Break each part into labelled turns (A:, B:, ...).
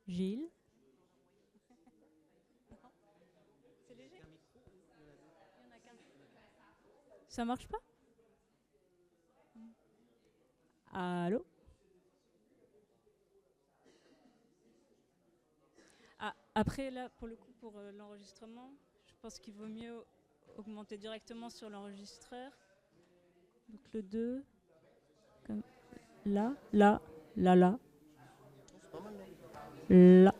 A: Gilles. Ça marche pas? Allô? Ah, après, là, pour le coup, pour l'enregistrement, je pense qu'il vaut mieux augmenter directement sur l'enregistreur. Donc le 2, comme là, là, là, là, là.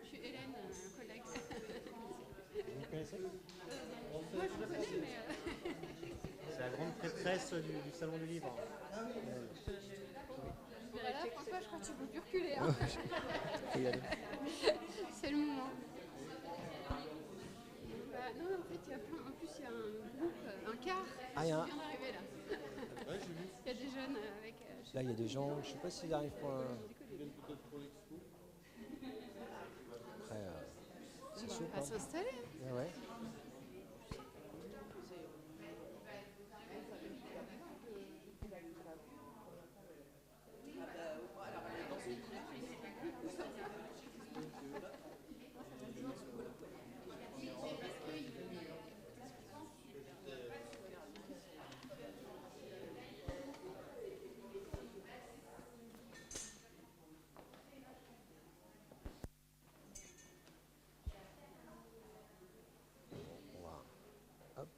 B: Je suis Hélène, un collègue. Vous connaissez moi, je connais, mais...
C: C'est la grande prêtresse du Salon du Livre.
B: Voilà, François, je crois que tu peux plus reculer. Hein. C'est le moment. Bah, non, en fait, il y a plein... En plus, il y a un groupe, un car qui vient d'arriver, là.
C: Ouais, j'ai vu.
B: Il y a des jeunes avec...
D: Là, il y a des gens, je ne sais pas s'ils arrivent pour un... Après, c'est chaud,
B: On va s'installer.
D: Ouais, ouais. Hop.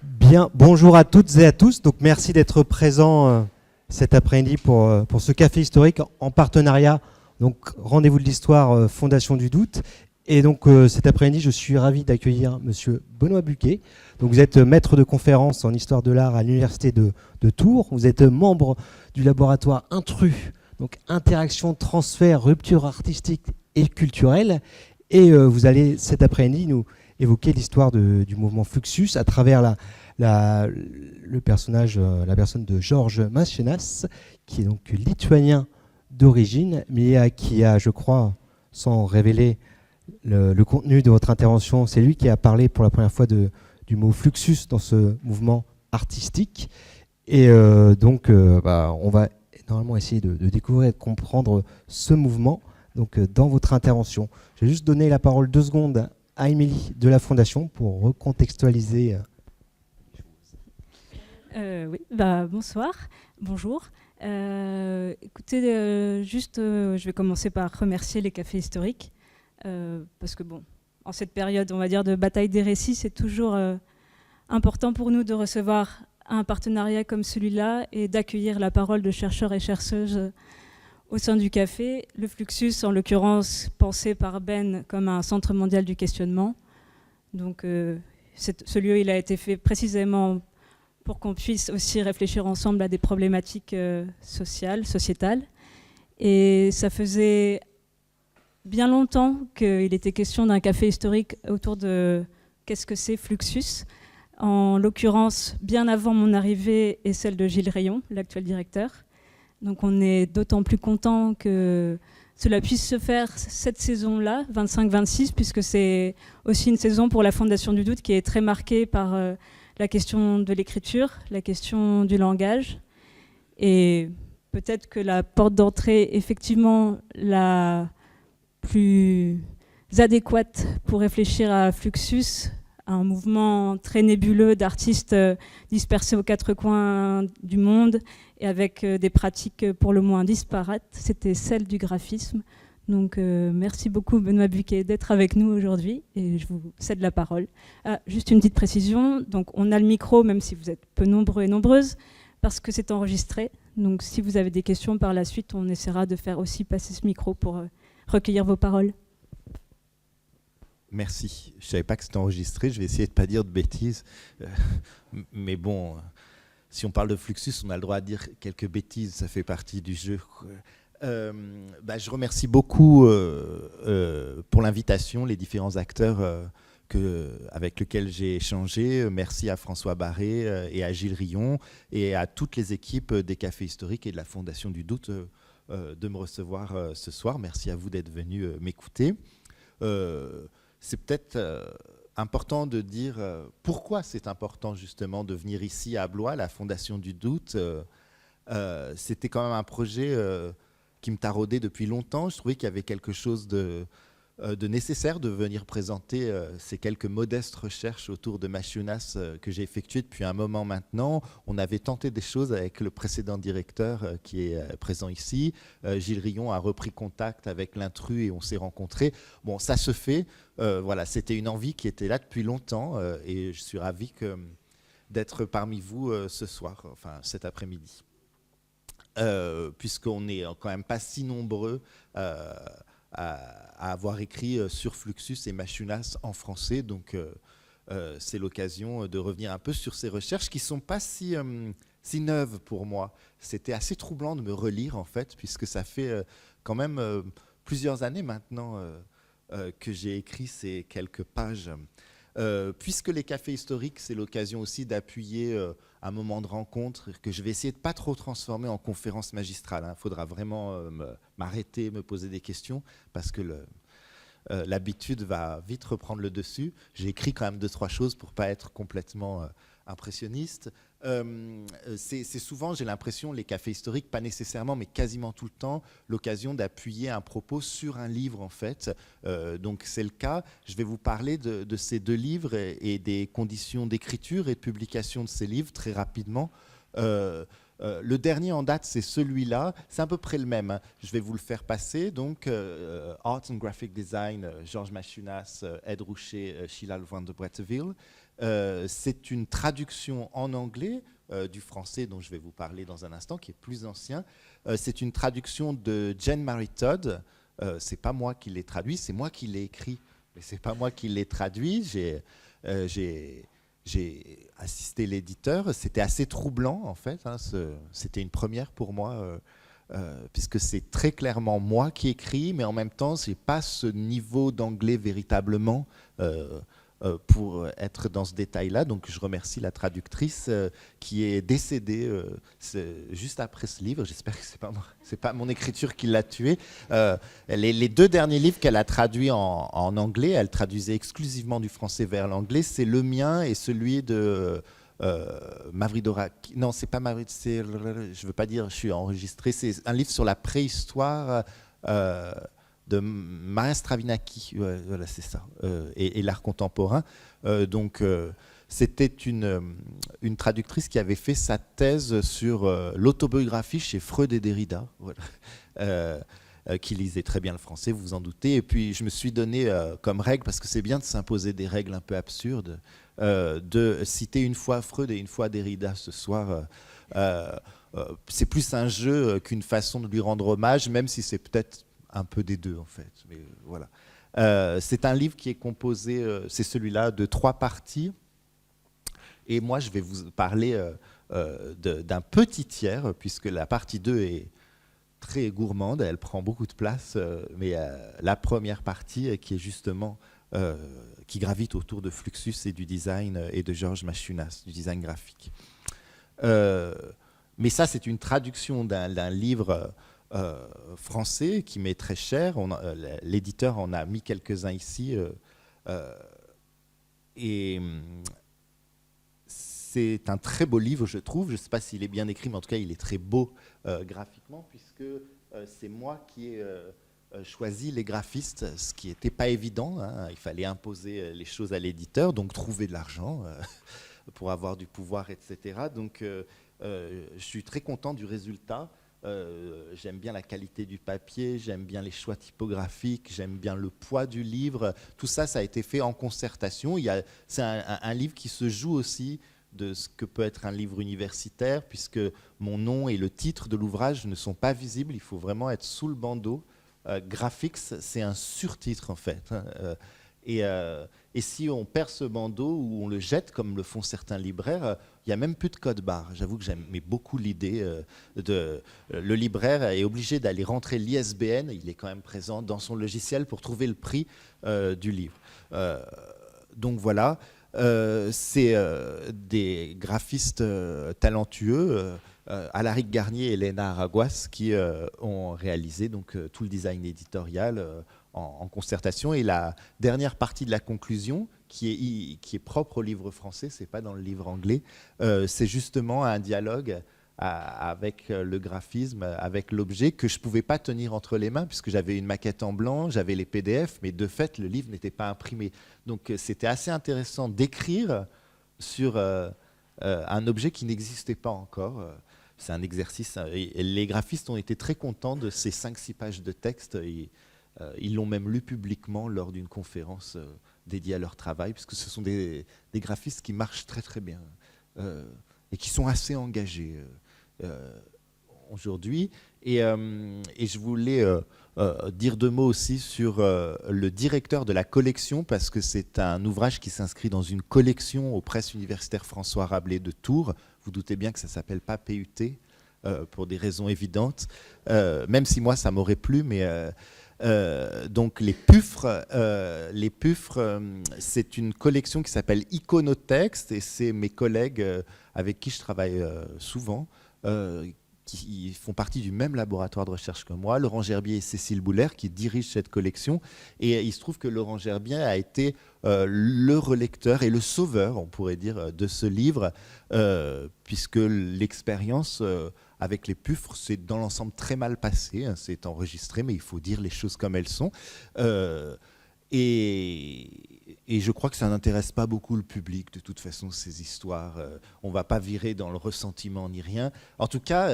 C: Bien, bonjour à toutes et à tous. Donc, merci d'être présents cet après-midi pour ce café historique en partenariat. Donc, Rendez-vous de l'Histoire, Fondation du Doute. Et donc, cet après-midi, je suis ravi d'accueillir Monsieur Benoît Buquet. Donc, vous êtes maître de conférence en histoire de l'art à l'Université de Tours. Vous êtes membre du laboratoire Intrus, donc interaction, transfert, rupture artistique et culturelle. Et vous allez cet après-midi nous évoquer l'histoire du mouvement Fluxus à travers la personne de Georges Mascenas, qui est donc lituanien d'origine, mais qui a, je crois, sans révéler le contenu de votre intervention, c'est lui qui a parlé pour la première fois du mot Fluxus dans ce mouvement artistique. Et on va normalement essayer de découvrir et de comprendre ce mouvement donc, dans votre intervention. Je vais juste donner la parole 2 secondes à Émilie de la Fondation pour recontextualiser.
A: Oui, bonsoir, bonjour. Écoutez, je vais commencer par remercier les cafés historiques, parce que bon, en cette période, on va dire, de bataille des récits, c'est toujours important pour nous de recevoir un partenariat comme celui-là et d'accueillir la parole de chercheurs et chercheuses au sein du café. Le Fluxus, en l'occurrence, pensé par Ben comme un centre mondial du questionnement. Donc, ce lieu, il a été fait précisément pour qu'on puisse aussi réfléchir ensemble à des problématiques sociétales. Et ça faisait bien longtemps qu'il était question d'un café historique autour de qu'est-ce que c'est Fluxus. En l'occurrence, bien avant mon arrivée et celle de Gilles Rayon, l'actuel directeur. Donc on est d'autant plus content que cela puisse se faire cette saison-là, 25-26, puisque c'est aussi une saison pour la Fondation du Doute qui est très marquée par la question de l'écriture, la question du langage. Et peut-être que la porte d'entrée, effectivement, la plus adéquate pour réfléchir à Fluxus, un mouvement très nébuleux d'artistes dispersés aux quatre coins du monde et avec des pratiques pour le moins disparates, c'était celle du graphisme. Donc merci beaucoup Benoît Buquet d'être avec nous aujourd'hui et je vous cède la parole. Juste une petite précision, donc on a le micro même si vous êtes peu nombreux et nombreuses parce que c'est enregistré. Donc si vous avez des questions par la suite, on essaiera de faire aussi passer ce micro pour recueillir vos paroles.
E: Merci. Je ne savais pas que c'était enregistré. Je vais essayer de ne pas dire de bêtises. Mais bon, si on parle de Fluxus, on a le droit de dire quelques bêtises. Ça fait partie du jeu. Je remercie beaucoup pour l'invitation, les différents acteurs avec lesquels j'ai échangé. Merci à François Barré et à Gilles Rayon et à toutes les équipes des Cafés Historiques et de la Fondation du Doute de me recevoir ce soir. Merci à vous d'être venus m'écouter. C'est peut-être important de dire pourquoi c'est important justement de venir ici à Blois, la Fondation du Doute. C'était quand même un projet qui me taraudait depuis longtemps. Je trouvais qu'il y avait quelque chose de nécessaire de venir présenter ces quelques modestes recherches autour de Machunas que j'ai effectuées depuis un moment maintenant. On avait tenté des choses avec le précédent directeur qui est présent ici. Gilles Rayon a repris contact avec l'intrus et on s'est rencontrés. Bon, ça se fait. Voilà, c'était une envie qui était là depuis longtemps et je suis ravi d'être parmi vous ce soir, enfin cet après-midi. Puisqu'on n'est quand même pas si nombreux à avoir écrit sur Fluxus et Machunas en français. Donc, c'est l'occasion de revenir un peu sur ces recherches qui ne sont pas si neuves pour moi. C'était assez troublant de me relire, en fait, puisque ça fait quand même plusieurs années maintenant que j'ai écrit ces quelques pages. Puisque les cafés historiques, c'est l'occasion aussi d'appuyer un moment de rencontre que je vais essayer de pas trop transformer en conférence magistrale. Il faudra vraiment m'arrêter, me poser des questions, parce que l'habitude va vite reprendre le dessus. J'ai écrit quand même 2-3 choses pour pas être complètement impressionniste. C'est souvent, j'ai l'impression, les cafés historiques, pas nécessairement, mais quasiment tout le temps, l'occasion d'appuyer un propos sur un livre, en fait. Donc c'est le cas. Je vais vous parler de ces 2 livres et des conditions d'écriture et de publication de ces livres très rapidement. Le dernier en date, c'est celui-là. C'est à peu près le même, hein. Je vais vous le faire passer. Donc, Art and Graphic Design, Georges Machunas, Ed Roucher, Sheila van de Bretteville. C'est une traduction en anglais du français dont je vais vous parler dans un instant, qui est plus ancien. C'est une traduction de Jane Marie Todd. C'est pas moi qui l'ai traduit, c'est moi qui l'ai écrit, mais c'est pas moi qui l'ai traduit. J'ai assisté l'éditeur. C'était assez troublant, en fait. Hein, c'était une première pour moi, puisque c'est très clairement moi qui écris, mais en même temps, je n'ai pas ce niveau d'anglais véritablement pour être dans ce détail-là. Donc, je remercie la traductrice qui est décédée juste après ce livre. J'espère que c'est pas mon écriture qui l'a tuée. Les 2 derniers livres qu'elle a traduits en anglais, elle traduisait exclusivement du français vers l'anglais. C'est le mien et celui de Mavridora. Non, c'est pas Mavrid. Je veux pas dire. Je suis enregistré. C'est un livre sur la préhistoire. De Maria Stravinaki, voilà, c'est ça, et l'art contemporain. Donc, c'était une traductrice qui avait fait sa thèse sur l'autobiographie chez Freud et Derrida, voilà. Qui lisait très bien le français, vous vous en doutez. Et puis je me suis donné comme règle, parce que c'est bien de s'imposer des règles un peu absurdes, de citer une fois Freud et une fois Derrida ce soir. C'est plus un jeu qu'une façon de lui rendre hommage, même si c'est peut-être un peu des deux en fait. Mais voilà. C'est un livre qui est composé, c'est celui-là, de 3 parties. Et moi, je vais vous parler d'un petit tiers, puisque la partie 2 est très gourmande, elle prend beaucoup de place, mais la première partie qui est justement qui gravite autour de Fluxus et du design et de Georges Machunas, du design graphique. Mais ça, c'est une traduction d'un livre français qui m'est très cher. L'éditeur en a mis quelques-uns ici. Et c'est un très beau livre, je trouve. Je ne sais pas s'il est bien écrit, mais en tout cas, il est très beau graphiquement, puisque c'est moi qui ai choisi les graphistes, ce qui n'était pas évident. Hein. Il fallait imposer les choses à l'éditeur, donc trouver de l'argent pour avoir du pouvoir, etc. Donc, je suis très content du résultat. J'aime bien la qualité du papier, j'aime bien les choix typographiques, j'aime bien le poids du livre. Tout ça, ça a été fait en concertation. C'est un livre qui se joue aussi de ce que peut être un livre universitaire, puisque mon nom et le titre de l'ouvrage ne sont pas visibles. Il faut vraiment être sous le bandeau. Graphics, c'est un surtitre en fait. Et si on perd ce bandeau ou on le jette, comme le font certains libraires, il n'y a même plus de code barre. J'avoue que j'aimais beaucoup l'idée le libraire est obligé d'aller rentrer l'ISBN, il est quand même présent dans son logiciel pour trouver le prix du livre. Donc voilà, c'est des graphistes talentueux, Alaric Garnier et Léna Araguas, qui ont réalisé donc, tout le design éditorial en concertation. Et la dernière partie de la conclusion, qui est propre au livre français, c'est pas dans le livre anglais, c'est justement un dialogue avec le graphisme, avec l'objet que je pouvais pas tenir entre les mains, puisque j'avais une maquette en blanc, j'avais les PDF, mais de fait, le livre n'était pas imprimé. Donc c'était assez intéressant d'écrire sur un objet qui n'existait pas encore. C'est un exercice. Et les graphistes ont été très contents de ces 5-6 pages de texte. Ils l'ont même lu publiquement lors d'une conférence dédiée à leur travail, puisque ce sont des graphistes qui marchent très très bien et qui sont assez engagés aujourd'hui. Et je voulais dire 2 mots aussi sur le directeur de la collection, parce que c'est un ouvrage qui s'inscrit dans une collection aux presses universitaires François Rabelais de Tours. Vous doutez bien que ça ne s'appelle pas PUT, pour des raisons évidentes, même si moi ça m'aurait plu, mais donc les Puffres, c'est une collection qui s'appelle Iconotexte, et c'est mes collègues avec qui je travaille souvent, qui font partie du même laboratoire de recherche que moi, Laurent Gerbier et Cécile Bouler, qui dirigent cette collection. Et il se trouve que Laurent Gerbier a été le relecteur et le sauveur, on pourrait dire, de ce livre, puisque l'expérience avec les Puffres, c'est dans l'ensemble très mal passé. Hein, c'est enregistré, mais il faut dire les choses comme elles sont. Et je crois que ça n'intéresse pas beaucoup le public, de toute façon, ces histoires. On ne va pas virer dans le ressentiment ni rien. En tout cas,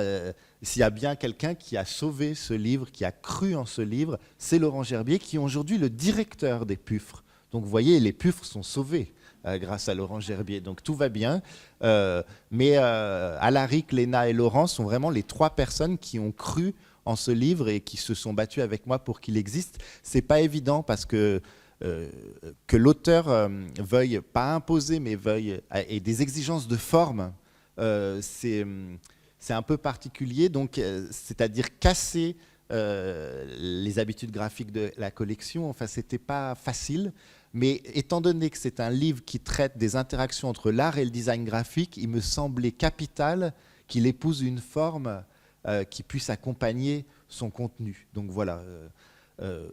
E: s'il y a bien quelqu'un qui a sauvé ce livre, qui a cru en ce livre, c'est Laurent Gerbier, qui est aujourd'hui le directeur des Puffres. Donc vous voyez, les Puffres sont sauvés grâce à Laurent Gerbier. Donc tout va bien. Mais Alaric, Léna et Laurent sont vraiment les 3 personnes qui ont cru en ce livre et qui se sont battus avec moi pour qu'il existe. C'est pas évident parce que l'auteur veuille pas imposer, mais veuille et des exigences de forme, c'est un peu particulier. Donc, c'est-à-dire casser les habitudes graphiques de la collection. Enfin, c'était pas facile. Mais étant donné que c'est un livre qui traite des interactions entre l'art et le design graphique, il me semblait capital qu'il épouse une forme qui puisse accompagner son contenu. Donc voilà.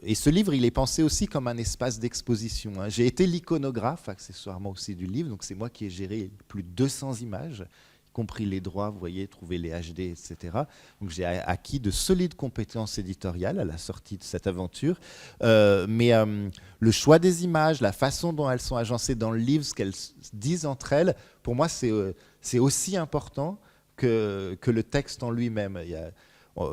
E: Et ce livre, il est pensé aussi comme un espace d'exposition. Hein. J'ai été l'iconographe, accessoirement aussi du livre, donc c'est moi qui ai géré plus de 200 images, y compris les droits, vous voyez, trouver les HD, etc. Donc j'ai acquis de solides compétences éditoriales à la sortie de cette aventure. Mais le choix des images, la façon dont elles sont agencées dans le livre, ce qu'elles disent entre elles, pour moi, c'est aussi important que le texte en lui-même.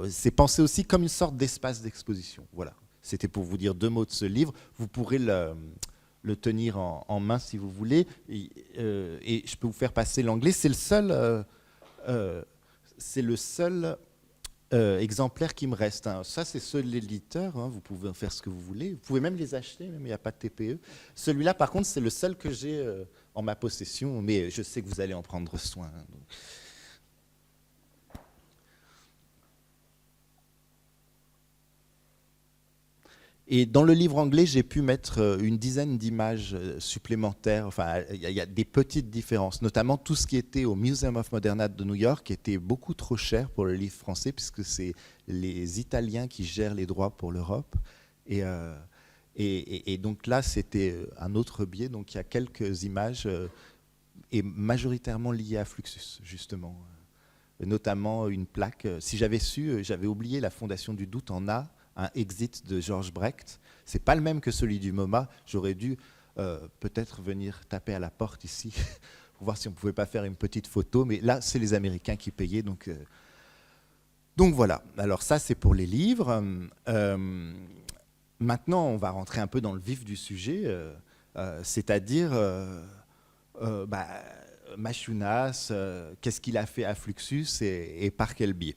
E: C'est pensé aussi comme une sorte d'espace d'exposition. Voilà. C'était pour vous dire 2 mots de ce livre. Vous pourrez le tenir en main si vous voulez. Et je peux vous faire passer l'anglais. C'est le seul exemplaire qui me reste. Hein. Ça, c'est ceux de l'éditeur. Hein. Vous pouvez en faire ce que vous voulez. Vous pouvez même les acheter, même il n'y a pas de TPE. Celui-là, par contre, c'est le seul que j'ai en ma possession. Mais je sais que vous allez en prendre soin. Hein, donc. Et dans le livre anglais, j'ai pu mettre une dizaine d'images supplémentaires. Enfin, il y a des petites différences, notamment tout ce qui était au Museum of Modern Art de New York était beaucoup trop cher pour le livre français, puisque c'est les Italiens qui gèrent les droits pour l'Europe. Et donc là, c'était un autre biais. Donc il y a quelques images, et majoritairement liées à Fluxus, justement. Notamment une plaque. Si j'avais su, j'avais oublié la Fondation du Doute en A, un Exit de Georges Brecht. C'est pas le même que celui du MoMA. J'aurais dû peut-être venir taper à la porte ici pour voir si on pouvait pas faire une petite photo. Mais là, c'est les Américains qui payaient. Donc voilà. Alors ça, c'est pour les livres. Maintenant, on va rentrer un peu dans le vif du sujet, c'est-à-dire Machunas, qu'est-ce qu'il a fait à Fluxus et par quel biais.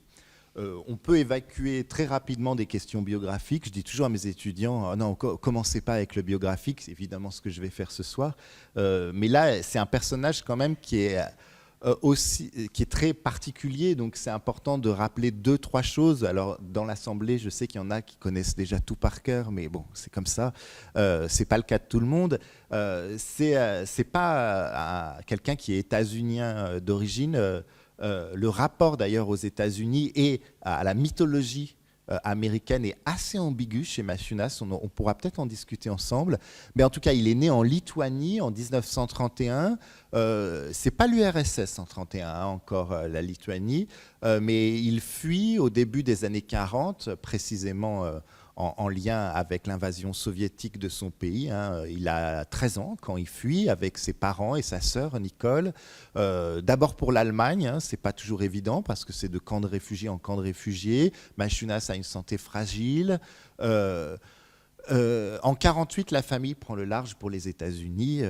E: On peut évacuer très rapidement des questions biographiques. Je dis toujours à mes étudiants, non, commencez pas avec le biographique, c'est évidemment ce que je vais faire ce soir. Mais là, c'est un personnage quand même qui est très particulier, donc c'est important de rappeler 2-3 choses. Alors dans l'Assemblée, je sais qu'il y en a qui connaissent déjà tout par cœur, mais bon, c'est comme ça. C'est pas le cas de tout le monde. C'est pas quelqu'un qui est états-unien d'origine. Le rapport d'ailleurs aux États-Unis et à la mythologie américaine est assez ambigu chez Machunas. On pourra peut-être en discuter ensemble. Mais en tout cas, il est né en Lituanie en 1931. C'est pas l'URSS en 1931 encore, la Lituanie, mais il fuit au début des années 40, précisément en lien avec l'invasion soviétique de son pays. Hein. Il a 13 ans quand il fuit avec ses parents et sa sœur Nicole. D'abord pour l'Allemagne, hein, c'est pas toujours évident parce que c'est de camp de réfugiés en camp de réfugiés. Machunas a une santé fragile. En 1948, la famille prend le large pour les États-Unis.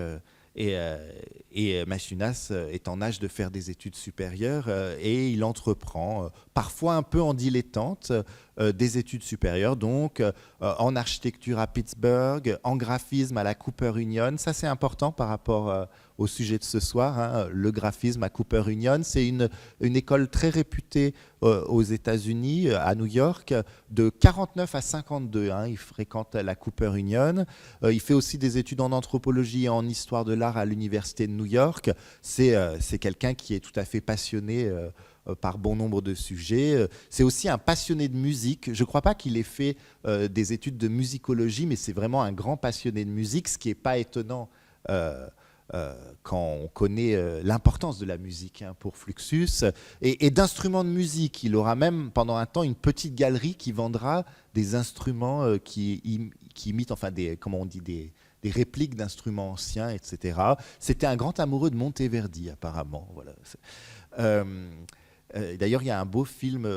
E: Et Machunas est en âge de faire des études supérieures et il entreprend, parfois un peu en dilettante, des études supérieures, donc en architecture à Pittsburgh, en graphisme à la Cooper Union. Ça, c'est important par rapport au sujet de ce soir. Hein. Le graphisme à Cooper Union, c'est une école très réputée aux États-Unis, à New York, de 49 à 52. Hein. Il fréquente la Cooper Union. Il fait aussi des études en anthropologie et en histoire de l'art à l'Université de New York. C'est quelqu'un qui est tout à fait passionné par bon nombre de sujets. C'est aussi un passionné de musique. Je ne crois pas qu'il ait fait des études de musicologie, mais c'est vraiment un grand passionné de musique, ce qui n'est pas étonnant quand on connaît l'importance de la musique pour Fluxus et d'instruments de musique. Il aura même pendant un temps une petite galerie qui vendra des instruments qui imitent, enfin comment on dit, des répliques d'instruments anciens, etc. C'était un grand amoureux de Monteverdi, apparemment. Voilà. D'ailleurs, il y a un beau film,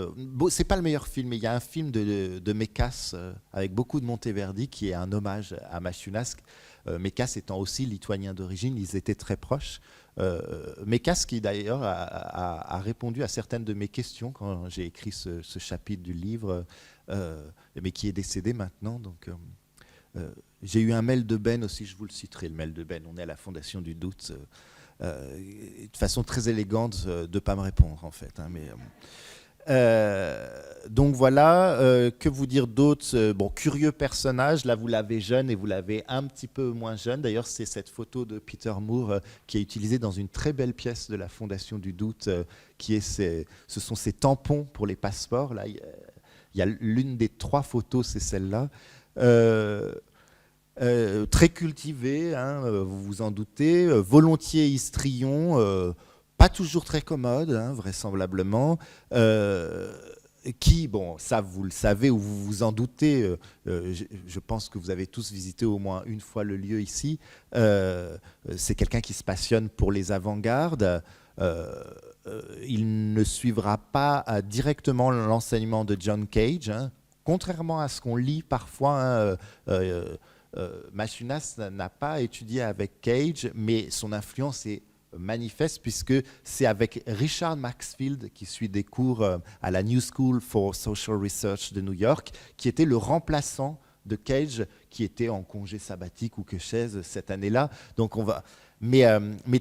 E: c'est pas le meilleur film, mais il y a un film de Mékas avec beaucoup de Monteverdi qui est un hommage à Machunas. Mékas étant aussi lituanien d'origine, ils étaient très proches. Mékas qui d'ailleurs a répondu à certaines de mes questions quand j'ai écrit ce chapitre du livre, mais qui est décédé maintenant. Donc, j'ai eu un mail de Ben aussi, je vous le citerai, le mail de Ben. On est à la Fondation du Doute. De façon très élégante de ne pas me répondre en fait. Hein, mais, donc voilà, que vous dire d'autre? Bon, curieux personnage, là vous l'avez jeune et vous l'avez un petit peu moins jeune. D'ailleurs, c'est cette photo de Peter Moore qui est utilisée dans une très belle pièce de la Fondation du Doute, qui est ce sont ces tampons pour les passeports. Là, il y a l'une des 3 photos, c'est celle-là. Très cultivé, hein, vous vous en doutez, volontiers histrion, pas toujours très commode, hein, vraisemblablement. qui, bon, ça vous le savez ou vous vous en doutez, je pense que vous avez tous visité au moins une fois le lieu ici, c'est quelqu'un qui se passionne pour les avant-gardes. Il ne suivra pas directement l'enseignement de John Cage, hein, contrairement à ce qu'on lit parfois. Machunas n'a pas étudié avec Cage, mais son influence est manifeste puisque c'est avec Richard Maxfield qui suit des cours à la New School for Social Research de New York, qui était le remplaçant de Cage, qui était en congé sabbatique ou que sais-je cette année-là. Donc mais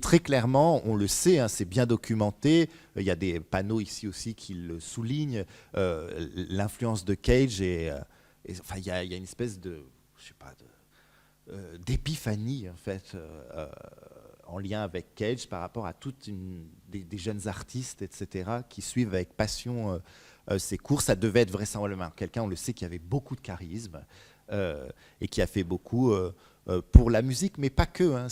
E: très clairement, on le sait, hein, c'est bien documenté. Il y a des panneaux ici aussi qui le soulignent. L'influence de Cage enfin, il y a une espèce de, je sais pas, d'épiphanie en fait. En lien avec Cage par rapport à toutes des jeunes artistes, etc., qui suivent avec passion ces cours. Ça devait être vraisemblablement quelqu'un, on le sait, qui avait beaucoup de charisme et qui a fait beaucoup pour la musique, mais pas que.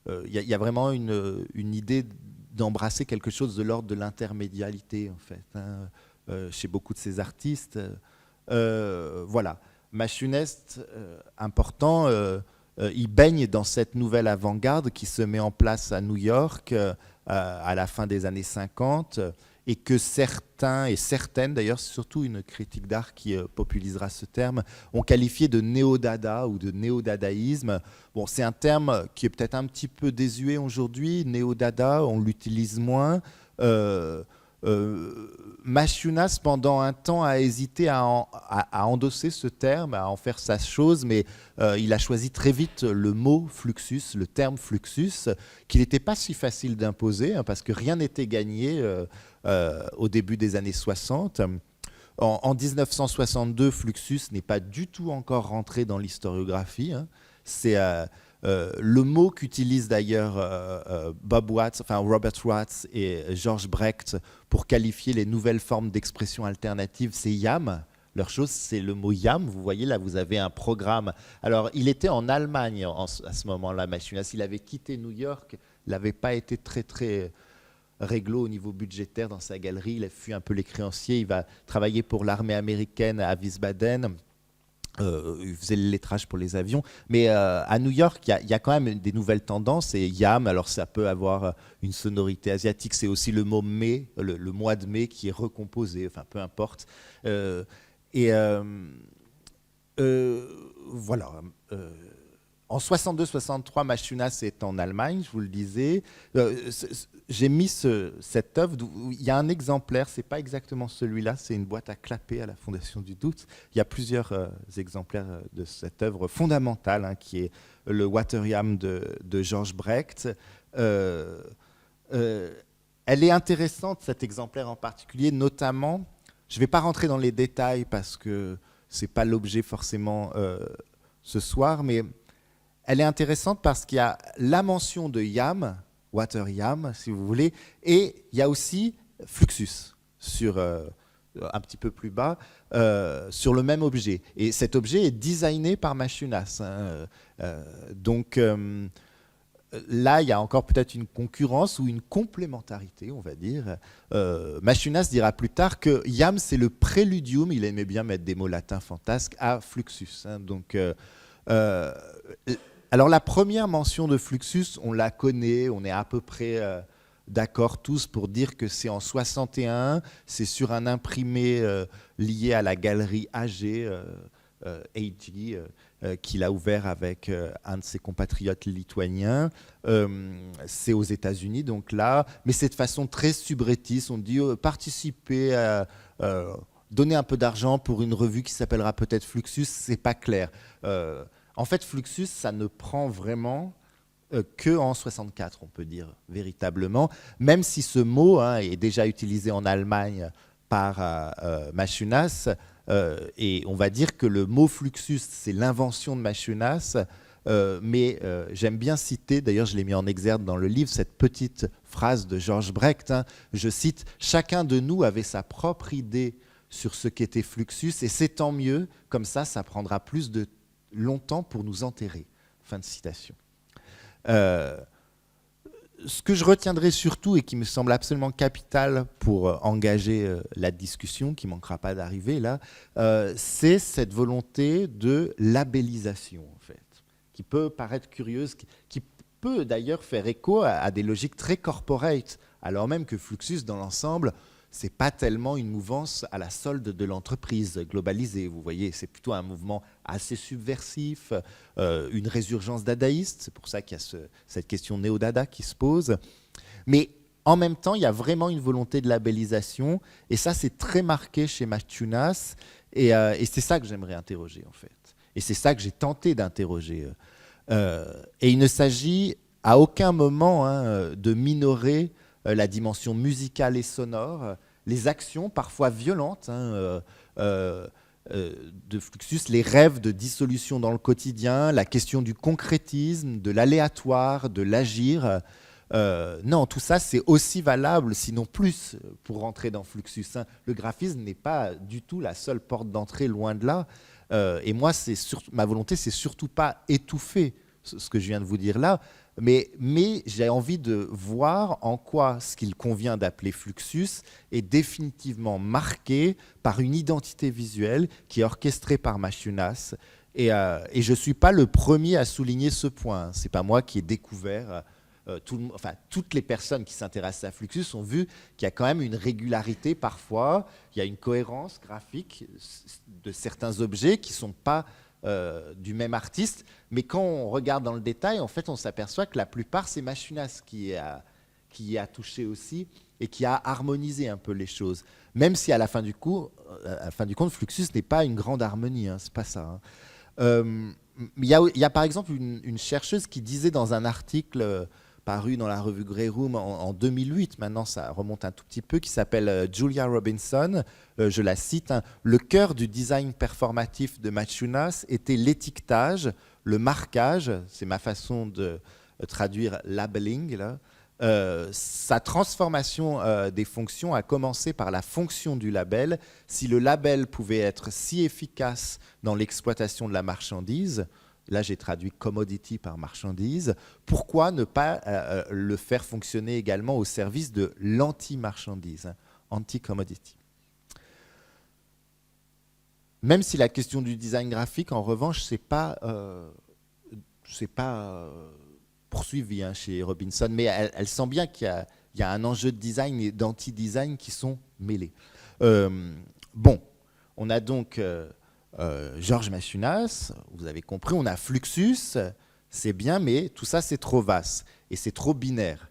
E: Il y a vraiment une idée d'embrasser quelque chose de l'ordre de l'intermédialité, en fait, hein, chez beaucoup de ces artistes. Voilà. Machunest, important... il baigne dans cette nouvelle avant-garde qui se met en place à New York à la fin des années 50 et que certains et certaines, d'ailleurs surtout une critique d'art qui populisera ce terme, ont qualifié de néo-dada ou de néo-dadaïsme. Bon, c'est un terme qui est peut-être un petit peu désuet aujourd'hui, néo-dada, on l'utilise moins. Machunas, pendant un temps, a hésité à endosser ce terme, à en faire sa chose, mais il a choisi très vite le mot fluxus, le terme fluxus, qu'il n'était pas si facile d'imposer, hein, parce que rien n'était gagné au début des années 60. En 1962, fluxus n'est pas du tout encore rentré dans l'historiographie. Hein. C'est... le mot qu'utilisent d'ailleurs Bob Watts, enfin Robert Watts et George Brecht pour qualifier les nouvelles formes d'expression alternative, c'est YAM. Leur chose, c'est le mot YAM. Vous voyez, là, vous avez un programme. Alors, il était en Allemagne à ce moment-là, Machunas. Il avait quitté New York. Il n'avait pas été très, très réglo au niveau budgétaire dans sa galerie. Il a fui un peu les créanciers. Il va travailler pour l'armée américaine à Wiesbaden. Il faisait le lettrage pour les avions, mais à New York, il y a quand même des nouvelles tendances, et YAM, alors ça peut avoir une sonorité asiatique, c'est aussi le mot mai, le mois de mai qui est recomposé, enfin peu importe. Voilà. En 62-63, Machunas est en Allemagne, je vous le disais. J'ai mis cette œuvre, il y a un exemplaire, c'est pas exactement celui-là, c'est une boîte à clapper à la Fondation du Doute. Il y a plusieurs exemplaires de cette œuvre fondamentale, hein, qui est le Water-Yam de George Brecht. Elle est intéressante, cet exemplaire en particulier, notamment, je ne vais pas rentrer dans les détails parce que ce n'est pas l'objet forcément ce soir, mais elle est intéressante parce qu'il y a la mention de YAM, Water Yam, si vous voulez, et il y a aussi Fluxus, sur, un petit peu plus bas, sur le même objet. Et cet objet est designé par Machunas. Hein. Donc là, il y a encore peut-être une concurrence ou une complémentarité, on va dire. Machunas dira plus tard que Yam, c'est le préludium, il aimait bien mettre des mots latins fantasques, à Fluxus. Hein. Donc... alors la première mention de Fluxus, on la connaît, on est à peu près d'accord tous pour dire que c'est en 61, c'est sur un imprimé lié à la galerie AG, qu'il a ouvert avec un de ses compatriotes lituaniens. C'est aux États-Unis, donc là, mais c'est de façon très subrettiste, on dit participer à... donner un peu d'argent pour une revue qui s'appellera peut-être Fluxus, c'est pas clair. En fait, Fluxus, ça ne prend vraiment que en 64, on peut dire, véritablement, même si ce mot est déjà utilisé en Allemagne par Machunas, et on va dire que le mot Fluxus, c'est l'invention de Machunas, mais j'aime bien citer, d'ailleurs je l'ai mis en exergue dans le livre, cette petite phrase de George Brecht, hein, je cite « Chacun de nous avait sa propre idée sur ce qu'était Fluxus, et c'est tant mieux, comme ça prendra plus de longtemps pour nous enterrer. » Fin de citation. ce que je retiendrai surtout et qui me semble absolument capital pour engager la discussion, qui ne manquera pas d'arriver là, c'est cette volonté de labellisation, en fait, qui peut paraître curieuse, qui peut d'ailleurs faire écho à des logiques très corporate, alors même que Fluxus, dans l'ensemble, c'est pas tellement une mouvance à la solde de l'entreprise globalisée. Vous voyez, c'est plutôt un mouvement assez subversif, une résurgence dadaïste. C'est pour ça qu'il y a cette question néo-dada qui se pose. Mais en même temps, il y a vraiment une volonté de labellisation. Et ça, c'est très marqué chez Maciunas. Et c'est ça que j'aimerais interroger, en fait. Et c'est ça que j'ai tenté d'interroger. Et il ne s'agit à aucun moment de minorer la dimension musicale et sonore, les actions parfois violentes de Fluxus, les rêves de dissolution dans le quotidien, la question du concrétisme, de l'aléatoire, de l'agir. Non, tout ça, c'est aussi valable, sinon plus, pour rentrer dans Fluxus. Le graphisme n'est pas du tout la seule porte d'entrée, loin de là. Et moi, ma volonté, c'est surtout pas étouffer ce que je viens de vous dire là, mais j'ai envie de voir en quoi ce qu'il convient d'appeler Fluxus est définitivement marqué par une identité visuelle qui est orchestrée par Maciunas. Et je ne suis pas le premier à souligner ce point. Ce n'est pas moi qui ai découvert. Toutes les personnes qui s'intéressent à Fluxus ont vu qu'il y a quand même une régularité parfois, il y a une cohérence graphique de certains objets qui ne sont pas du même artiste, mais quand on regarde dans le détail, en fait, on s'aperçoit que la plupart, c'est Maciunas qui y a touché aussi et qui a harmonisé un peu les choses. Même si à la fin du compte, Fluxus n'est pas une grande harmonie, c'est pas ça. Il y a par exemple une chercheuse qui disait dans un article paru dans la revue Grey Room en 2008, maintenant ça remonte un tout petit peu, qui s'appelle Julia Robinson, je la cite, le cœur du design performatif de Maciunas était l'étiquetage, le marquage, c'est ma façon de traduire labeling, là. Sa transformation des fonctions a commencé par la fonction du label. Si le label pouvait être si efficace dans l'exploitation de la marchandise, là j'ai traduit commodity par marchandise, pourquoi ne pas le faire fonctionner également au service de l'anti-marchandise, anti-commodity. Même si la question du design graphique, en revanche, c'est pas poursuivie chez Robinson, mais elle sent bien qu'il y a un enjeu de design et d'anti-design qui sont mêlés. Bon, on a donc Georges Maciunas, vous avez compris, on a Fluxus, c'est bien, mais tout ça c'est trop vaste et c'est trop binaire.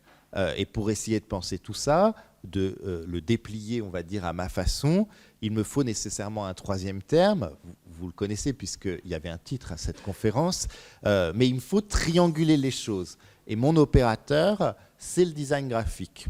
E: Et pour essayer de penser tout ça, de le déplier, on va dire, à ma façon, il me faut nécessairement un troisième terme, vous le connaissez puisqu'il y avait un titre à cette conférence, mais il me faut trianguler les choses. Et mon opérateur, c'est le design graphique.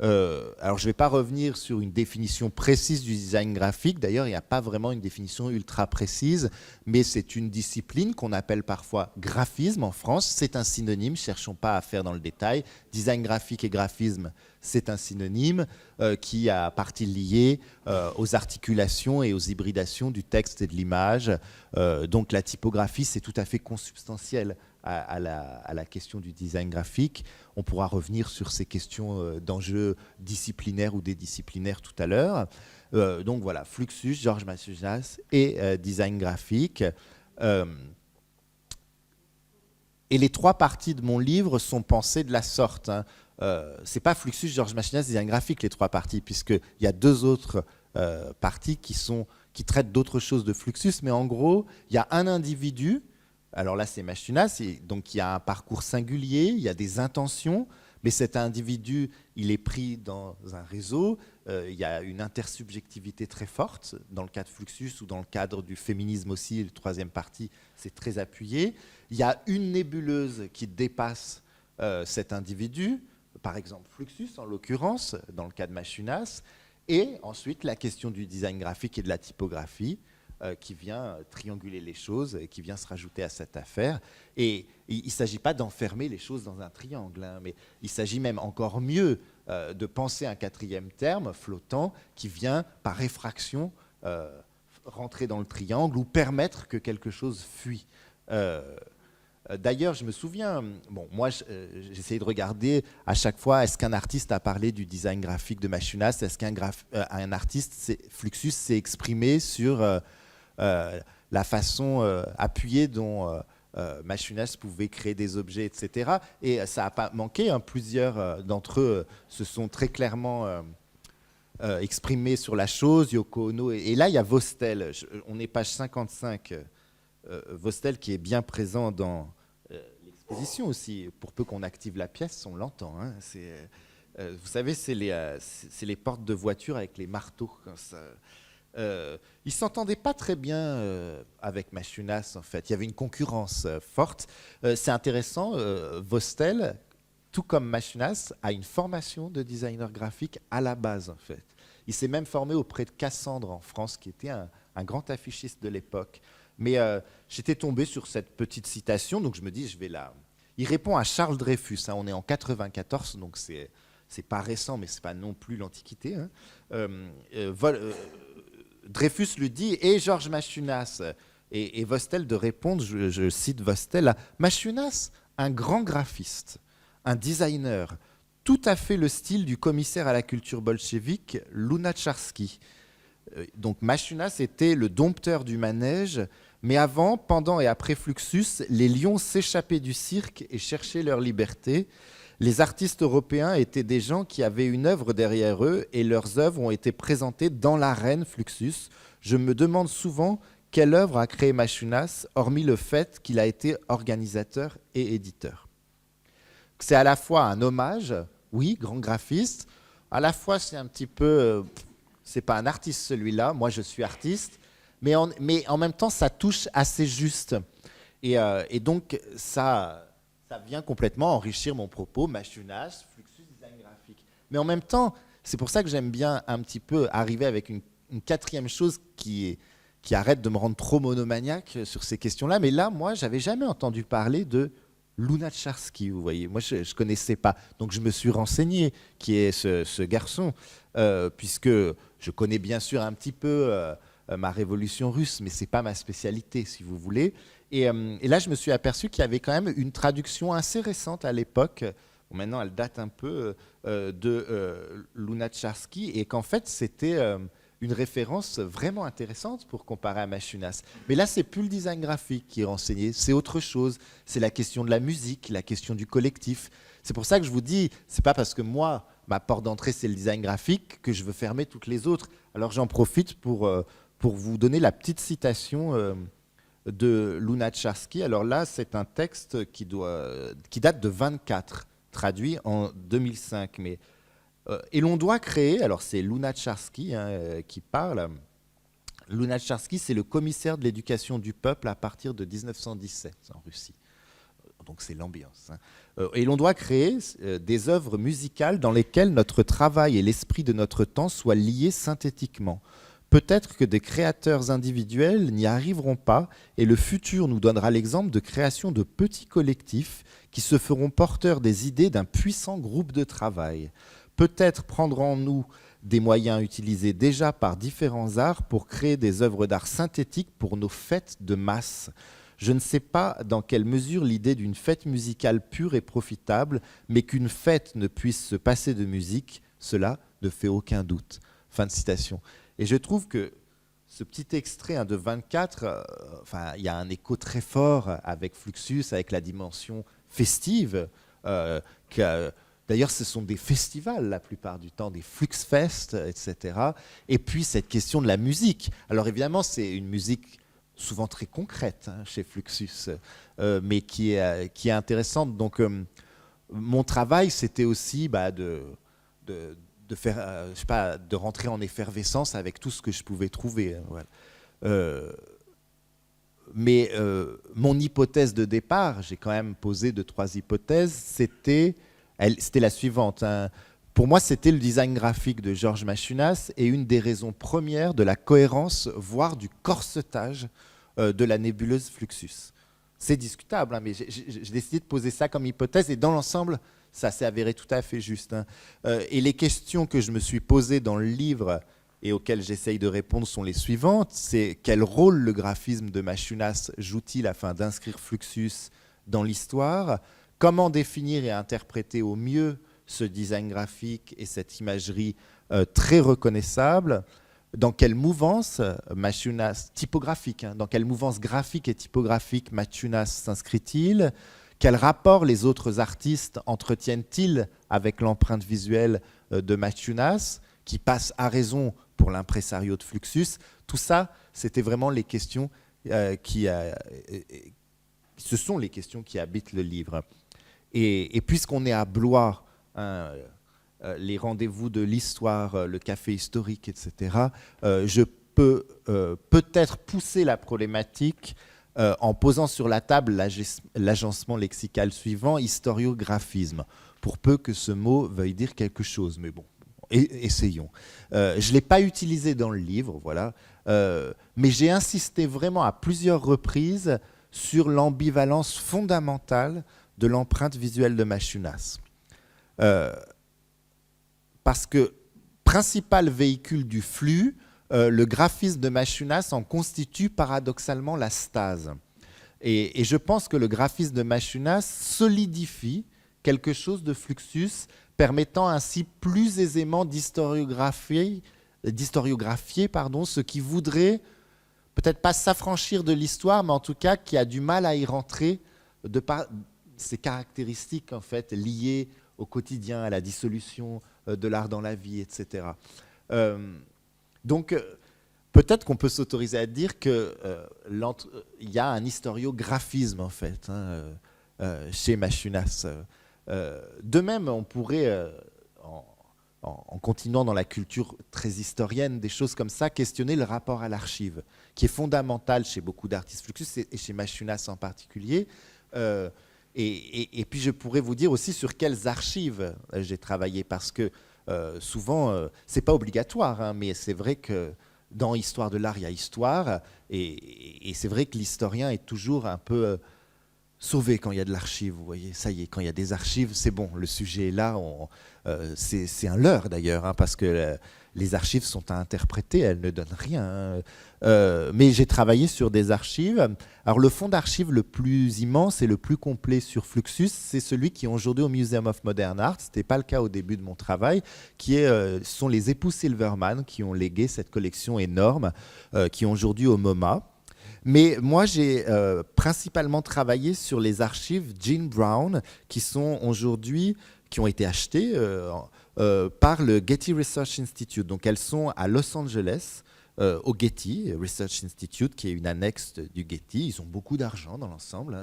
E: Alors je ne vais pas revenir sur une définition précise du design graphique, d'ailleurs il n'y a pas vraiment une définition ultra précise, mais c'est une discipline qu'on appelle parfois graphisme en France, c'est un synonyme, cherchons pas à faire dans le détail, design graphique et graphisme c'est un synonyme qui a partie liée aux articulations et aux hybridations du texte et de l'image, donc la typographie c'est tout à fait consubstantiel à la question du design graphique. On pourra revenir sur ces questions d'enjeux disciplinaires ou dédisciplinaires tout à l'heure. Donc voilà, Fluxus, Georges Maciunas et design graphique. Et les trois parties de mon livre sont pensées de la sorte. C'est pas Fluxus, Georges Maciunas, design graphique, les trois parties, puisqu'il y a deux autres parties qui traitent d'autres choses de Fluxus, mais en gros, il y a un individu. Alors là, c'est Maciunas, donc il y a un parcours singulier, il y a des intentions, mais cet individu, il est pris dans un réseau, il y a une intersubjectivité très forte, dans le cas de Fluxus ou dans le cadre du féminisme aussi, la troisième partie, c'est très appuyé. Il y a une nébuleuse qui dépasse cet individu, par exemple Fluxus en l'occurrence, dans le cas de Maciunas, et ensuite la question du design graphique et de la typographie, qui vient trianguler les choses et qui vient se rajouter à cette affaire. Et il ne s'agit pas d'enfermer les choses dans un triangle, mais il s'agit même encore mieux de penser un quatrième terme flottant qui vient par réfraction rentrer dans le triangle ou permettre que quelque chose fuit. D'ailleurs, je me souviens, moi j'essayais de regarder à chaque fois, est-ce qu'un artiste a parlé du design graphique de Machunas, est-ce qu'un artiste, Fluxus, s'est exprimé sur la façon appuyée dont Machunas pouvait créer des objets, etc. Et ça n'a pas manqué, hein, plusieurs d'entre eux se sont très clairement exprimés sur la chose, Yoko Ono, et là il y a Vostell, on est page 55, Vostell qui est bien présent dans l'exposition aussi, pour peu qu'on active la pièce, on l'entend. Hein. Vous savez, c'est les portes de voiture avec les marteaux. Comme ça. Ils ne s'entendaient pas très bien avec Machunas, en fait. Il y avait une concurrence forte. C'est intéressant, Vostell, tout comme Machunas, a une formation de designer graphique à la base, en fait. Il s'est même formé auprès de Cassandre en France, qui était un grand affichiste de l'époque. Mais j'étais tombé sur cette petite citation, donc je me dis, je vais la... Il répond à Charles Dreyfus, hein, on est en 94, donc c'est pas récent, mais c'est pas non plus l'Antiquité. Hein. Dreyfus lui dit, et Georges Machunas, et Vostell de répondre, je cite Vostell, Machunas, un grand graphiste, un designer, tout à fait le style du commissaire à la culture bolchevique, Lunacharsky. Donc Machunas était le dompteur du manège, mais avant, pendant et après Fluxus, les lions s'échappaient du cirque et cherchaient leur liberté. Les artistes européens étaient des gens qui avaient une œuvre derrière eux et leurs œuvres ont été présentées dans l'arène Fluxus. Je me demande souvent quelle œuvre a créé Machunas, hormis le fait qu'il a été organisateur et éditeur. C'est à la fois un hommage, oui, grand graphiste, à la fois c'est un petit peu... c'est pas un artiste celui-là, moi je suis artiste, mais en même temps ça touche assez juste. Et donc ça vient complètement enrichir mon propos, Machunas, Fluxus, design graphique. Mais en même temps, c'est pour ça que j'aime bien un petit peu arriver avec une quatrième chose qui arrête de me rendre trop monomaniaque sur ces questions-là. Mais là, moi, j'avais jamais entendu parler de Lunacharsky, vous voyez. Moi, je ne connaissais pas. Donc, je me suis renseigné qui est ce garçon, puisque je connais bien sûr un petit peu ma révolution russe, mais ce n'est pas ma spécialité, si vous voulez. Et là, je me suis aperçu qu'il y avait quand même une traduction assez récente à l'époque, maintenant elle date un peu, de Lunacharsky, et qu'en fait, c'était une référence vraiment intéressante pour comparer à Machunas. Mais là, c'est plus le design graphique qui est renseigné, c'est autre chose. C'est la question de la musique, la question du collectif. C'est pour ça que je vous dis, c'est pas parce que moi, ma porte d'entrée, c'est le design graphique, que je veux fermer toutes les autres. Alors j'en profite pour vous donner la petite citation de Lunacharsky. Alors là, c'est un texte qui date de 24, traduit en 2005. Mais et l'on doit créer, alors c'est Lunacharsky qui parle, Lunacharsky c'est le commissaire de l'éducation du peuple à partir de 1917 en Russie. Donc c'est l'ambiance. Et l'on doit créer des œuvres musicales dans lesquelles notre travail et l'esprit de notre temps soient liés synthétiquement. Peut-être que des créateurs individuels n'y arriveront pas et le futur nous donnera l'exemple de création de petits collectifs qui se feront porteurs des idées d'un puissant groupe de travail. Peut-être prendrons-nous des moyens utilisés déjà par différents arts pour créer des œuvres d'art synthétiques pour nos fêtes de masse. Je ne sais pas dans quelle mesure l'idée d'une fête musicale pure est profitable, mais qu'une fête ne puisse se passer de musique, cela ne fait aucun doute. Fin de citation. Et je trouve que ce petit extrait de 24, il y a un écho très fort avec Fluxus, avec la dimension festive. D'ailleurs, ce sont des festivals la plupart du temps, des Fluxfest, etc. Et puis cette question de la musique. Alors évidemment, c'est une musique souvent très concrète chez Fluxus, mais qui est intéressante. Donc mon travail, c'était aussi de faire, je sais pas, de rentrer en effervescence avec tout ce que je pouvais trouver. Voilà. Mais mon hypothèse de départ, j'ai quand même posé 2-3 hypothèses, c'était la suivante. Pour moi, c'était le design graphique de Georges Machunas et une des raisons premières de la cohérence, voire du corsetage de la nébuleuse Fluxus. C'est discutable, mais j'ai décidé de poser ça comme hypothèse et dans l'ensemble, ça s'est avéré tout à fait juste. Et les questions que je me suis posées dans le livre et auxquelles j'essaye de répondre sont les suivantes. C'est quel rôle le graphisme de Machunas joue-t-il afin d'inscrire Fluxus dans l'histoire, comment définir et interpréter au mieux ce design graphique et cette imagerie très reconnaissable, dans quelle mouvance Maciunas, typographique, dans quelle mouvance graphique et typographique Maciunas s'inscrit-il, quel rapport les autres artistes entretiennent-ils avec l'empreinte visuelle de Maciunas, qui passe à raison pour l'impresario de Fluxus. Tout ça, c'était vraiment les questions ce sont les questions qui habitent le livre. Et puisqu'on est à Blois, les rendez-vous de l'histoire, le café historique, etc., je peux peut-être pousser la problématique en posant sur la table l'agencement lexical suivant, historiographisme, pour peu que ce mot veuille dire quelque chose. Mais bon, essayons. Je ne l'ai pas utilisé dans le livre, voilà, mais j'ai insisté vraiment à plusieurs reprises sur l'ambivalence fondamentale de l'empreinte visuelle de Maciunas. Parce que, principal véhicule du flux, le graphisme de Maciunas en constitue paradoxalement la stase. Et je pense que le graphisme de Maciunas solidifie quelque chose de Fluxus, permettant ainsi plus aisément d'historiographier ce qui voudrait peut-être pas s'affranchir de l'histoire, mais en tout cas qui a du mal à y rentrer de par ses caractéristiques en fait liées au quotidien, à la dissolution de l'art dans la vie, etc. Donc peut-être qu'on peut s'autoriser à dire qu'il y a un historiographisme en fait chez Maciunas. De même, on pourrait, en continuant dans la culture très historienne, des choses comme ça, questionner le rapport à l'archive, qui est fondamental chez beaucoup d'artistes Fluxus, et chez Maciunas en particulier. Et puis je pourrais vous dire aussi sur quelles archives j'ai travaillé, parce que souvent, c'est pas obligatoire, mais c'est vrai que dans Histoire de l'art, il y a histoire, et c'est vrai que l'historien est toujours un peu sauvé quand il y a de l'archive, vous voyez, ça y est, quand il y a des archives, c'est bon, le sujet est là, c'est un leurre d'ailleurs, parce que les archives sont à interpréter, elles ne donnent rien. Mais j'ai travaillé sur des archives. Alors le fonds d'archives le plus immense et le plus complet sur Fluxus, c'est celui qui est aujourd'hui au Museum of Modern Art, ce n'était pas le cas au début de mon travail, ce sont les époux Silverman qui ont légué cette collection énorme, qui est aujourd'hui au MoMA. Mais moi, j'ai principalement travaillé sur les archives Jean Brown, qui ont été achetées par le Getty Research Institute. Donc, elles sont à Los Angeles, au Getty Research Institute, qui est une annexe du Getty. Ils ont beaucoup d'argent dans l'ensemble.